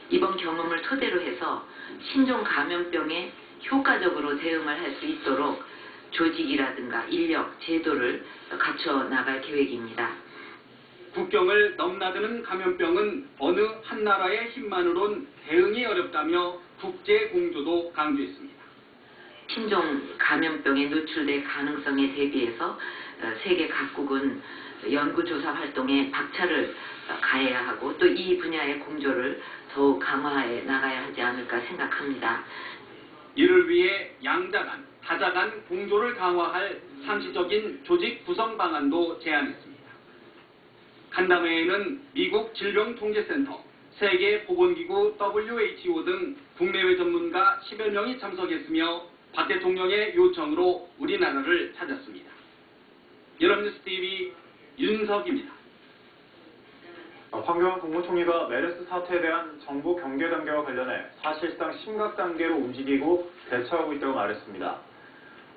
S: 이번 경험을 토대로 해서 신종 감염병에 효과적으로 대응을 할 수 있도록 조직이라든가 인력, 제도를 갖춰 나갈 계획입니다.
O: 국경을 넘나드는 감염병은 어느 한 나라의 힘만으론 대응이 어렵다며 국제 공조도 강조했습니다.
S: 신종 감염병에 노출될 가능성에 대비해서 세계 각국은 연구조사 활동에 박차를 가해야 하고 또 이 분야의 공조를 더욱 강화해 나가야 하지 않을까 생각합니다.
O: 이를 위해 양자 간, 다자 간 공조를 강화할 상시적인 조직 구성 방안도 제안했습니다. 간담회에는 미국 질병통제센터, 세계보건기구 WHO 등 국내외 전문가 10여 명이 참석했으며 박 대통령의 요청으로 우리나라를 찾았습니다. 연합뉴스TV 윤석입니다.
L: 황교안 국무총리가 메르스 사태에 대한 정부 경계 단계와 관련해 사실상 심각 단계로 움직이고 대처하고 있다고 말했습니다.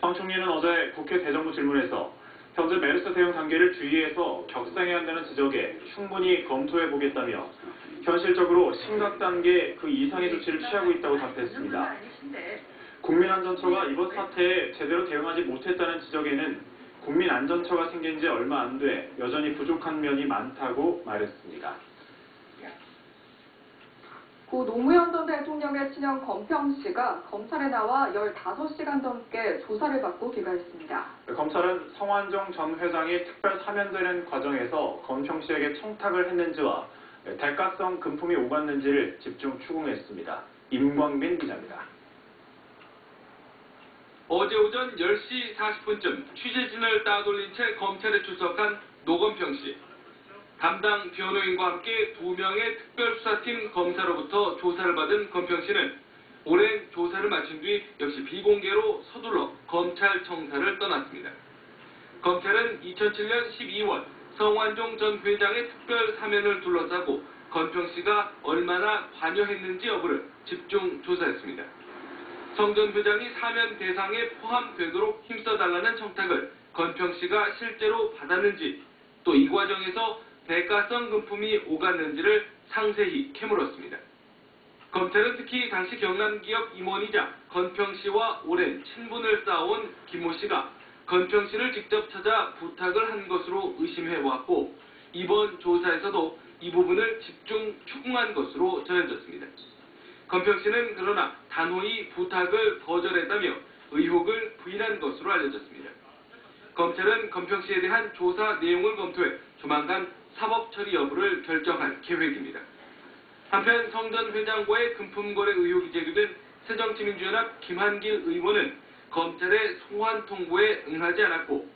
L: 황 총리는 어제 국회 대정부 질문에서 현재 메르스 대응 단계를 주의해서 격상해야 한다는 지적에 충분히 검토해 보겠다며 현실적으로 심각 단계 그 이상의 조치를 취하고 있다고 답했습니다. 국민안전처가 이번 사태에 제대로 대응하지 못했다는 지적에는 국민안전처가 생긴 지 얼마 안 돼 여전히 부족한 면이 많다고 말했습니다.
M: 고 노무현 전 대통령의 친형 검평 씨가 검찰에 나와 15시간 넘게 조사를 받고 귀가했습니다.
L: 검찰은 성완종 전 회장이 특별 사면되는 과정에서 검평 씨에게 청탁을 했는지와 대가성 금품이 오갔는지를 집중 추궁했습니다. 임광빈 기자입니다.
N: 어제 오전 10시 40분쯤 취재진을 따돌린 채 검찰에 출석한 노건평 씨. 담당 변호인과 함께 2명의 특별수사팀 검사로부터 조사를 받은 건평 씨는 오랜 조사를 마친 뒤 역시 비공개로 서둘러 검찰청사를 떠났습니다. 검찰은 2007년 12월 성완종 전 회장의 특별 사면을 둘러싸고 건평 씨가 얼마나 관여했는지 여부를 집중 조사했습니다. 성 전 회장이 사면 대상에 포함되도록 힘써달라는 청탁을 건평 씨가 실제로 받았는지 또 이 과정에서 대가성 금품이 오갔는지를 상세히 캐물었습니다. 검찰은 특히 당시 경남기업 임원이자 건평 씨와 오랜 친분을 쌓아온 김모 씨가 건평 씨를 직접 찾아 부탁을 한 것으로 의심해왔고 이번 조사에서도 이 부분을 집중 추궁한 것으로 전해졌습니다. 검평 씨는 그러나 단호히 부탁을 거절했다며 의혹을 부인한 것으로 알려졌습니다. 검찰은 검평 씨에 대한 조사 내용을 검토해 조만간 사법 처리 여부를 결정할 계획입니다. 한편 성전 회장과의 금품거래 의혹이 제기된 새정치민주연합 김한길 의원은 검찰의 소환 통보에 응하지 않았고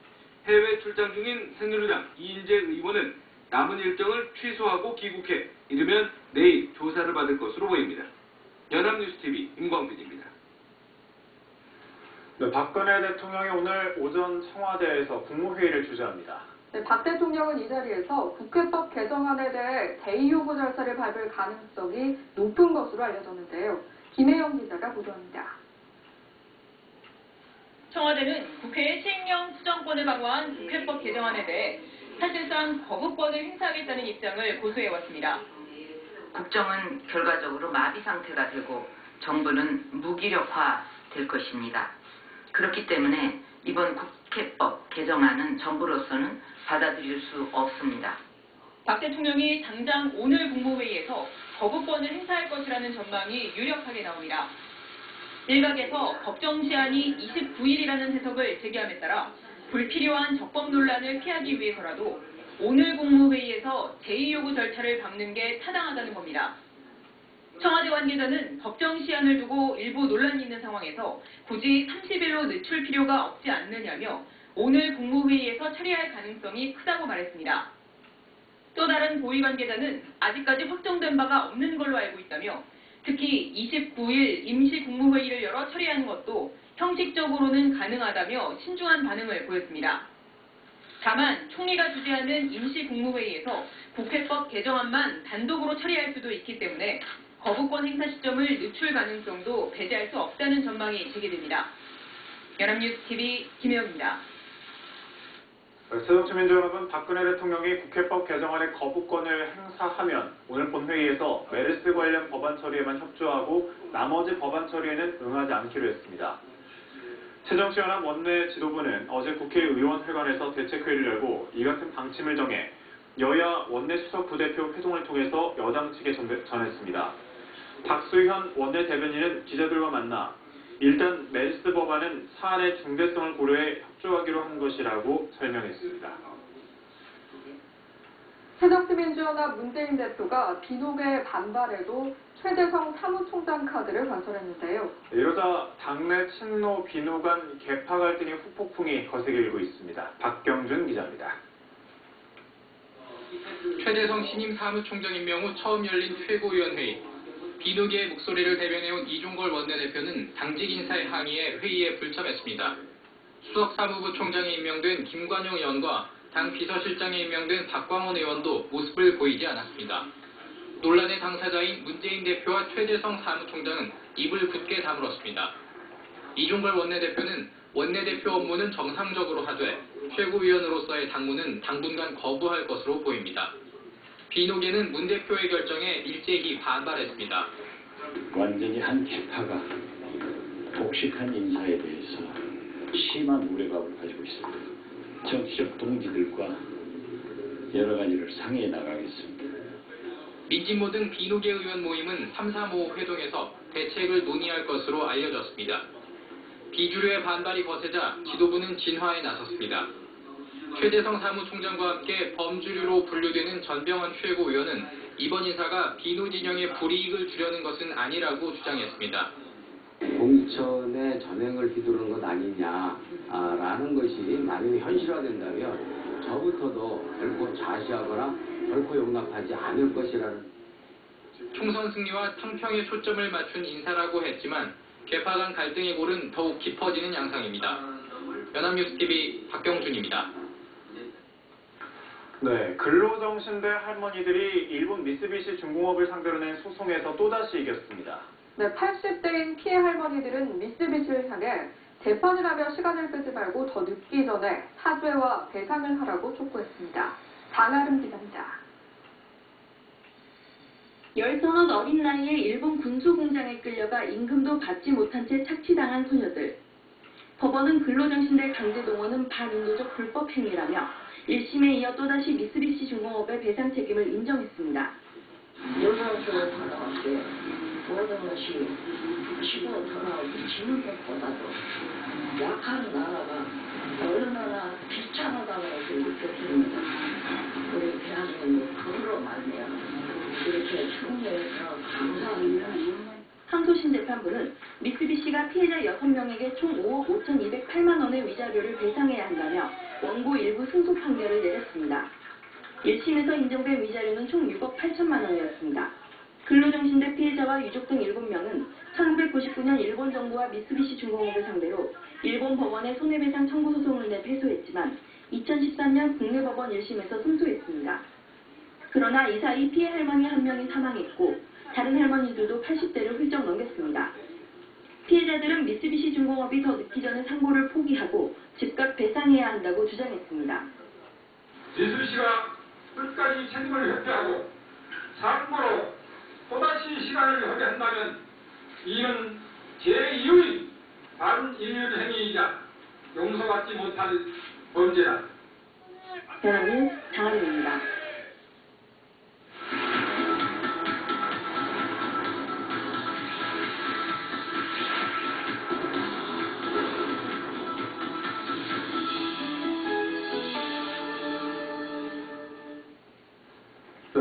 N: 해외 출장 중인 새누리당 이인재 의원은 남은 일정을 취소하고 귀국해 이르면 내일 조사를 받을 것으로 보입니다. 연합뉴스TV 임광빈입니다.
L: 네, 박근혜 대통령이 오늘 오전 청와대에서 국무회의를 주재합니다.
M: 네, 박 대통령은 이 자리에서 국회법 개정안에 대해 대의 요구 절차를 밟을 가능성이 높은 것으로 알려졌는데요. 김혜영 기자가 보도합니다.
T: 청와대는 국회의 시행령 수정권을 강화한 국회법 개정안에 대해 사실상 거부권을 행사하겠다는 입장을 고수해왔습니다.
S: 국정은 결과적으로 마비 상태가 되고 정부는 무기력화될 것입니다. 그렇기 때문에 이번 국회법 개정안은 정부로서는 받아들일 수 없습니다.
T: 박 대통령이 당장 오늘 국무회의에서 거부권을 행사할 것이라는 전망이 유력하게 나옵니다. 일각에서 법정 시한이 29일이라는 해석을 제기함에 따라 불필요한 적법 논란을 피하기 위해서라도 오늘 국무회의에서 제2요구 절차를 밟는 게 타당하다는 겁니다. 청와대 관계자는 법정 시한을 두고 일부 논란이 있는 상황에서 굳이 30일로 늦출 필요가 없지 않느냐며 오늘 국무회의에서 처리할 가능성이 크다고 말했습니다. 또 다른 고위 관계자는 아직까지 확정된 바가 없는 걸로 알고 있다며 특히 29일 임시 국무회의를 열어 처리하는 것도 형식적으로는 가능하다며 신중한 반응을 보였습니다. 다만 총리가 주재하는 임시 국무회의에서 국회법 개정안만 단독으로 처리할 수도 있기 때문에 거부권 행사 시점을 늦출 가능성도 배제할 수 없다는 전망이 제기됩니다. 연합뉴스TV 김혜영입니다.
L: 새정치민주연합은 박근혜 대통령이 국회법 개정안의 거부권을 행사하면 오늘 본회의에서 메르스 관련 법안 처리에만 협조하고 나머지 법안 처리에는 응하지 않기로 했습니다. 새정치연합 원내 지도부는 어제 국회의원회관에서 대책회의를 열고 이 같은 방침을 정해 여야 원내 수석 부대표 회동을 통해서 여당 측에 전했습니다. 박수현 원내 대변인은 기자들과 만나 일단 메르스 법안은 사안의 중대성을 고려해 협조하기로 한 것이라고 설명했습니다.
M: 새정치민주연합 문재인 대표가 비속의 반발에도 최재성 사무총장 카드를 관설했는데요.
L: 이러자 당내 친노 비노 간 계파 갈등의 후폭풍이 거세게 일고 있습니다. 박경준 기자입니다.
U: 최재성 신임 사무총장 임명 후 처음 열린 최고위원회의. 비노계의 목소리를 대변해온 이종걸 원내대표는 당직 인사의 항의에 회의에 불참했습니다. 수석사무부 총장에 임명된 김관용 의원과 당 비서실장에 임명된 박광원 의원도 모습을 보이지 않았습니다. 논란의 당사자인 문재인 대표와 최재성 사무총장은 입을 굳게 다물었습니다. 이종걸 원내대표는 원내대표 업무는 정상적으로 하되 최고위원으로서의 당무는 당분간 거부할 것으로 보입니다. 비노계는 문 대표의 결정에 일제히 반발했습니다.
V: 완전히 한 계파가 독식한 인사에 대해서 심한 우려감을 가지고 있습니다. 정치적 동지들과 여러 가지를 상의해 나가겠습니다.
U: 민진모 등 비노계 의원 모임은 3.3.5 회동에서 대책을 논의할 것으로 알려졌습니다. 비주류의 반발이 거세자 지도부는 진화에 나섰습니다. 최재성 사무총장과 함께 범주류로 분류되는 전병헌 최고위원은 이번 인사가 비노 진영의 불이익을 주려는 것은 아니라고 주장했습니다.
W: 공천의 전횡을 휘두르는 것 아니냐라는 것이 만약에 현실화된다면 저부터도 결코 좌시하거나 결코 용납하지 않을 것이라는.
U: 총선 승리와 탕평에 초점을 맞춘 인사라고 했지만 계파 간 갈등의 골은 더욱 깊어지는 양상입니다. 연합뉴스TV 박경준입니다.
L: 네, 근로정신대 할머니들이 일본 미쓰비시 중공업을 상대로 낸 소송에서 또다시 이겼습니다.
M: 네, 80대인 피해 할머니들은 미쓰비시를 향해 재판을 하며 시간을 쓰지 말고 더 늦기 전에 사죄와 배상을 하라고 촉구했습니다. 장아름 기자입니다.
X: 10서너 어린 나이에 일본 군소공장에 끌려가 임금도 받지 못한 채 착취당한 소녀들. 법원은 근로정신대 강제동원은 반인도적 불법 행위라며 1심에 이어 또다시 미쓰비시 중공업의 배상 책임을 인정했습니다.
Y: 여자한테 받아왔는데
A: 모든 것이 치고 돌아오고 지는 것보다도 약한 나라가 얼마나 비참하다고 느껴집니다. 우리 대한민국 그로 말미암아 이렇게 승리해서 감사합니다.
X: 항소심 재판부는 미쓰비시가 피해자 6명에게 총 5억 5,208만 원의 위자료를 배상해야 한다며 원고 일부 승소 판결을 내렸습니다. 1심에서 인정된 위자료는 총 6억 8천만 원이었습니다. 근로정신대 피해자와 유족 등 7명은 1999년 일본 정부와 미쓰비시 중공업을 상대로 일본 법원에 손해배상 청구 소송을 내 패소했지만 2013년 국내 법원 1심에서 승소했습니다. 그러나 이 사이 피해 할머니 1명이 사망했고 다른 할머니들도 80대를 훌쩍 넘겼습니다. 피해자들은 미쓰비시 중공업이 더 늦기 전에 상고를 포기하고 즉각 배상해야 한다고 주장했습니다.
B: 미쓰비시가 끝까지 책임을 회피하고 상고로 또다시 시간을 허비한다면 이는 제2의 반인륜 행위이자 용서받지 못할 범죄다.
X: 연합뉴스 장하림입니다.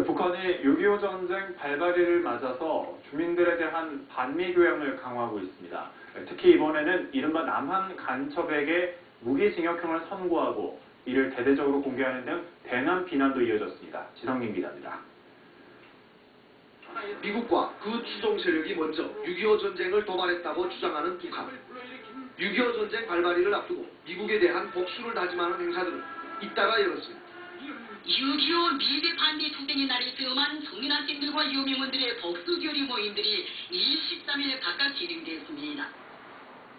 L: 북한이 6.25 전쟁 발발일을 맞아서 주민들에 대한 반미 교양을 강화하고 있습니다. 특히 이번에는 이른바 남한 간첩에게 무기징역형을 선고하고 이를 대대적으로 공개하는 등 대남 비난도 이어졌습니다. 지성민 기자입니다.
C: 미국과 그 추종 세력이 먼저 6.25 전쟁을 도발했다고 주장하는 북한. 6.25 전쟁 발발일을 앞두고 미국에 대한 복수를 다짐하는 행사들은 잇따라 열었습니다.
D: 6.25 미제 반미 투쟁의 날이 뜨엄한 성민학생들과 유명원들의 복수교류 모임들이 23일 각각 진행됐습니다.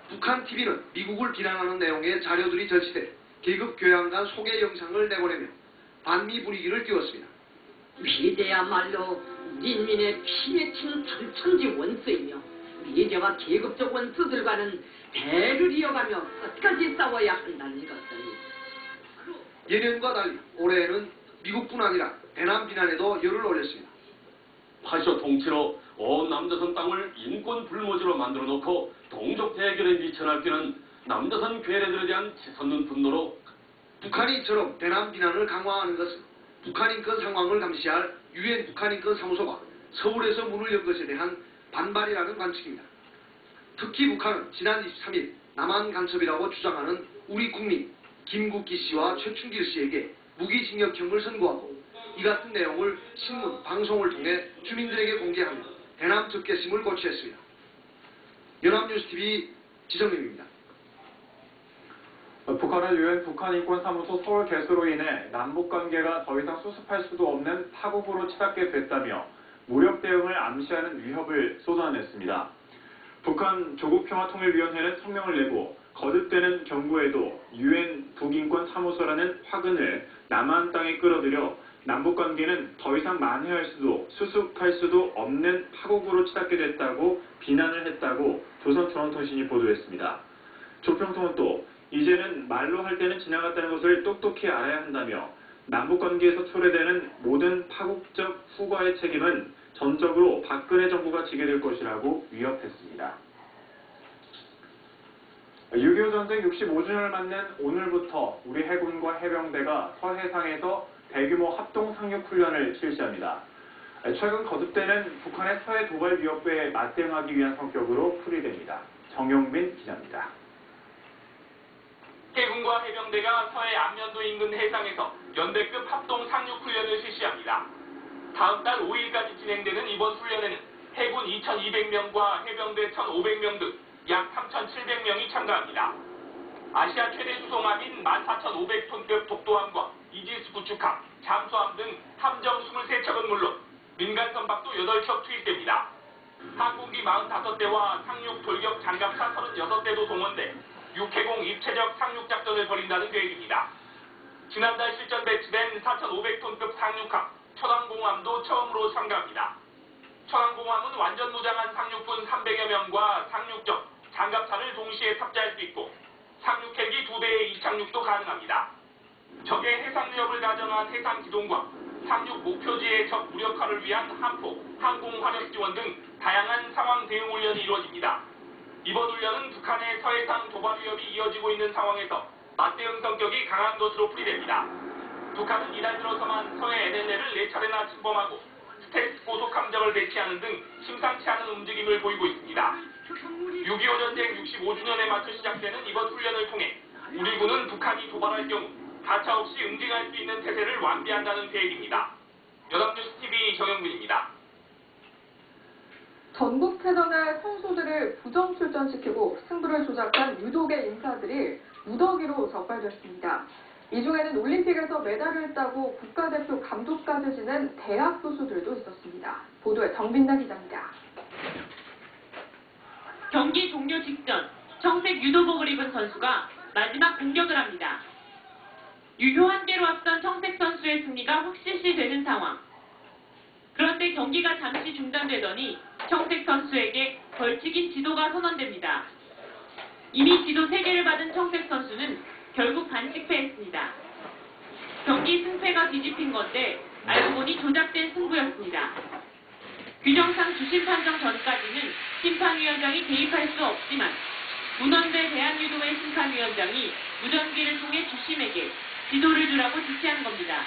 C: 북한 TV는 미국을 비난하는 내용의 자료들이 전시돼 계급 교양관 소개 영상을 내보내며 반미 분위기를 띄웠습니다.
D: 미제야말로 인민의 피 맺힌 당천지 원수이며 미제와 계급적 원수들과는 대를 이어가며 끝까지 싸워야 한다는 것을.
C: 예년과 달리 올해에는 미국뿐 아니라 대남 비난에도 열을 올렸습니다.
Y: 파쇼 통치로 온 남조선 땅을 인권 불모지로 만들어 놓고 동족 대결에 미쳐날뛰는 남조선 괴뢰들에 대한 치솟는 분노로
C: 북한이 이처럼 대남 비난을 강화하는 것은 북한 인권 상황을 감시할 유엔 북한 인권 사무소가 서울에서 문을 연 것에 대한 반발이라는 관측입니다. 특히 북한은 지난 23일 남한 간첩이라고 주장하는 우리 국민 김국기 씨와 최춘길 씨에게 무기징역형을 선고하고 이 같은 내용을 신문, 방송을 통해 주민들에게 공개하며 대남 적개심을 고취했습니다. 연합뉴스TV 지성민입니다.
L: 북한은 유엔 북한인권사무소 서울 개소로 인해 남북관계가 더 이상 수습할 수도 없는 파국으로 치닫게 됐다며 무력 대응을 암시하는 위협을 쏟아냈습니다. 북한 조국평화통일위원회는 성명을 내고 거듭되는 경고에도 유엔 북인권사무소라는 화근을 남한 땅에 끌어들여 남북관계는 더 이상 만회할 수도 수습할 수도 없는 파국으로 치닫게 됐다고 비난을 했다고 조선중앙통신이 보도했습니다. 조평통은 또 이제는 말로 할 때는 지나갔다는 것을 똑똑히 알아야 한다며 남북관계에서 초래되는 모든 파국적 후과의 책임은 전적으로 박근혜 정부가 지게 될 것이라고 위협했습니다. 6.25 전쟁 65주년을 맞는 오늘부터 우리 해군과 해병대가 서해상에서 대규모 합동 상륙훈련을 실시합니다. 최근 거듭되는 북한의 서해 도발 위협에 맞대응하기 위한 성격으로 풀이됩니다. 정용빈 기자입니다.
Z: 해군과 해병대가 서해 안면도 인근 해상에서 연대급 합동 상륙훈련을 실시합니다. 다음 달 5일까지 진행되는 이번 훈련에는 해군 2,200명과 해병대 1,500명 등 약 3,700명이 참가합니다. 아시아 최대 수송함인 14,500톤급 독도함과 이지스 구축함, 잠수함 등 함정 23척은 물론 민간 선박도 8척 투입됩니다. 항공기 45대와 상륙 돌격 장갑차 36대도 동원돼 육해공 입체적 상륙작전을 벌인다는 계획입니다. 지난달 실전 배치된 4,500톤급 상륙함, 천왕공함도 처음으로 참가합니다. 천왕공함은 완전 무장한 상륙군 300여 명과 상륙정, 장갑차를 동시에 탑재할 수 있고 상륙 헬기 2대의 이착륙도 가능합니다. 적의 해상 위협을 가정한 해상 기동과 상륙 목표지의 적 무력화를 위한 함포, 항공 화력 지원 등 다양한 상황 대응 훈련이 이루어집니다. 이번 훈련은 북한의 서해상 도발 위협이 이어지고 있는 상황에서 맞대응 성격이 강한 것으로 풀이됩니다. 북한은 이달 들어서만 서해 NLL을 4차례나 침범하고 스텔스 고속 함정을 배치하는 등 심상치 않은 움직임을 보이고 있습니다. 6.25 전쟁 65주년에 맞춰 시작되는 이번 훈련을 통해 우리 군은 북한이 도발할 경우 가차없이 응징할 수 있는 태세를 완비한다는 계획입니다. 연합뉴스TV 정영근입니다.
M: 전국체전에 선수들을 부정 출전시키고 승부를 조작한 유독의 인사들이 무더기로 적발됐습니다. 이 중에는 올림픽에서 메달을 따고 국가대표 감독까지 지낸 대학 교수들도 있었습니다. 보도에 정빈나 기자입니다.
E: 경기 종료 직전 청색 유도복을 입은 선수가 마지막 공격을 합니다. 유효 한 개로 앞선 청색 선수의 승리가 확실시 되는 상황. 그런데 경기가 잠시 중단되더니 청색 선수에게 벌칙인 지도가 선언됩니다. 이미 지도 3개를 받은 청색 선수는 결국 반칙패했습니다. 경기 승패가 뒤집힌 건데 알고 보니 조작된 승부였습니다. 규정상 주심 판정 전까지는 심판위원장이 개입할 수 없지만 문헌대 대한유도회 심판위원장이 무전기를 통해 주심에게 지도를 주라고 지시한 겁니다.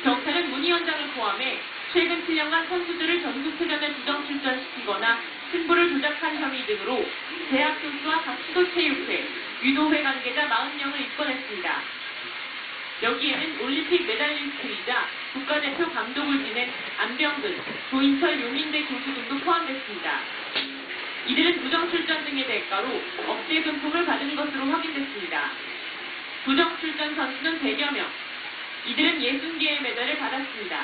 E: 경찰은 문 위원장을 포함해 최근 7년간 선수들을 전국체전에 부정 출전시키거나 승부를 조작한 혐의 등으로 대학 교수와 각 시도체육회, 유도회 관계자 40명을 입건했습니다. 여기에는 올림픽 메달리스트이자 국가대표 감독을 지낸 안병근, 조인철 용인대 교수 등도 포함됐습니다. 이들은 부정 출전 등의 대가로 억제 금품을 받은 것으로 확인됐습니다. 부정 출전 선수는 100여 명, 이들은 60개의 메달을 받았습니다.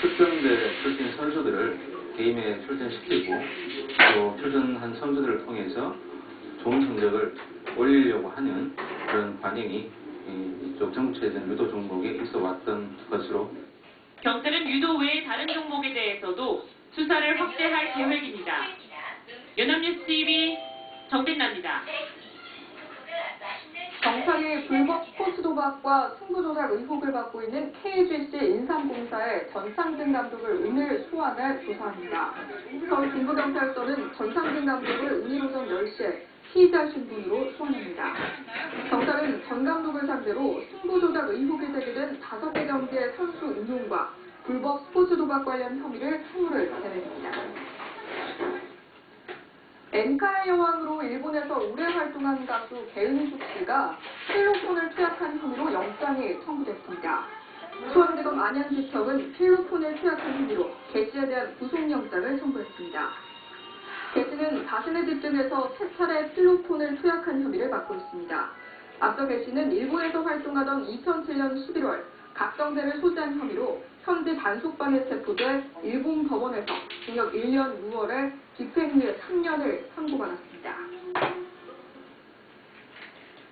F: 특정대 출신 선수들을 게임에 출전시키고 또 출전한 선수들을 통해서 좋은 성적을 올리려고 하는 그런 반응이 이쪽 전국체전 유도 종목에 있어 왔던 것으로
E: 경찰은 유도 외의 다른 종목에 대해서도 수사를 확대할 계획입니다. 연합뉴스TV 정빈나입니다.
M: 경찰이 불법 스포츠 도박과 승부 조작 의혹을 받고 있는 KGC 인삼공사의 전상진 감독을 오늘 소환해 조사합니다. 서울 중부경찰서는 전상진 감독을 오늘 오전 10시에 피의자 신분으로 소환합니다. 경찰은 전 감독을 상대로 승부 조작 의혹이 제기된 5개 경기의 선수 운용과 불법 스포츠 도박 관련 혐의를 청구를 해냈습니다. 엔카의 여왕으로 일본에서 오래 활동한 가수 배은숙 씨가 필로폰을 투약한 혐의로 영장이 청구됐습니다. 수원지검 안양지청은 필로폰을 투약한 혐의로 개 씨에 대한 구속영장을 청구했습니다. 개 씨는 자신의 집 등에서 3차례 필로폰을 투약한 혐의를 받고 있습니다. 앞서 개 씨는 일본에서 활동하던 2007년 11월 각성제를 소지한 혐의로 현지 단속반에 체포돼 일본 법원에서 징역 1년 6월에 집행유예 3년을 선고받았습니다.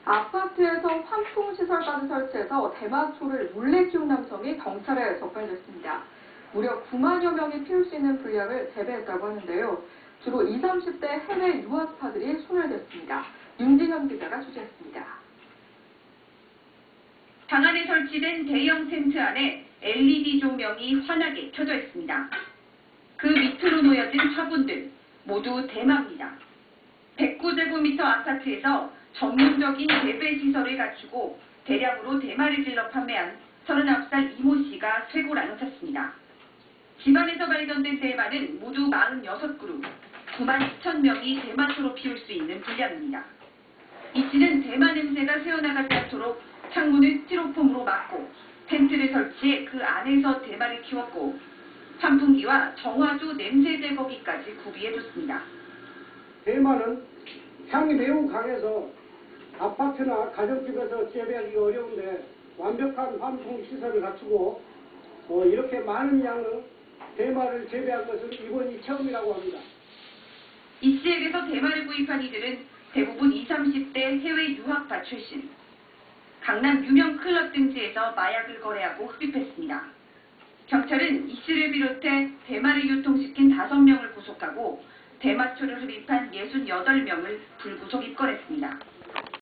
M: 아파트에서 환풍시설까지 설치해서 대마초를 몰래 키운 남성이 경찰에 적발됐습니다. 무려 9만여 명이 피울 수 있는 분량을 재배했다고 하는데요. 주로 20, 30대 해외 유학파들이 손을 댔습니다. 윤진현 기자가 취재했습니다.
G: 방 안에 설치된 대형 텐트 안에 LED 조명이 환하게 켜져 있습니다. 그 밑으로 놓여진 화분들 모두 대마입니다. 109제곱미터 아파트에서 전문적인 재배 시설을 갖추고 대량으로 대마를 질러 판매한 39살 이모 씨가 쇄골안을 찼습니다. 집안에서 발견된 대마는 모두 46그루, 92,000명이 대마초로 피울 수 있는 분량입니다. 이 씨는 대마 냄새가 새어나가지 않도록 창문을 스티로폼으로 막고 텐트를 설치해 그 안에서 대마를 키웠고 환풍기와 정화조 냄새 제거기까지 구비해뒀습니다.
H: 대마는 향이 매우 강해서 아파트나 가정집에서 재배하기 어려운데 완벽한 환풍 시설을 갖추고 이렇게 많은 양의 대마를 재배한 것은 이번이 처음이라고 합니다.
G: 이 씨에게서 대마를 구입한 이들은 대부분 20, 30대 해외 유학파 출신. 강남 유명 클럽 등지에서 마약을 거래하고 흡입했습니다. 경찰은 이 씨를 비롯해 대마를 유통시킨 5명을 구속하고 대마초를 흡입한 68명을 불구속 입건했습니다.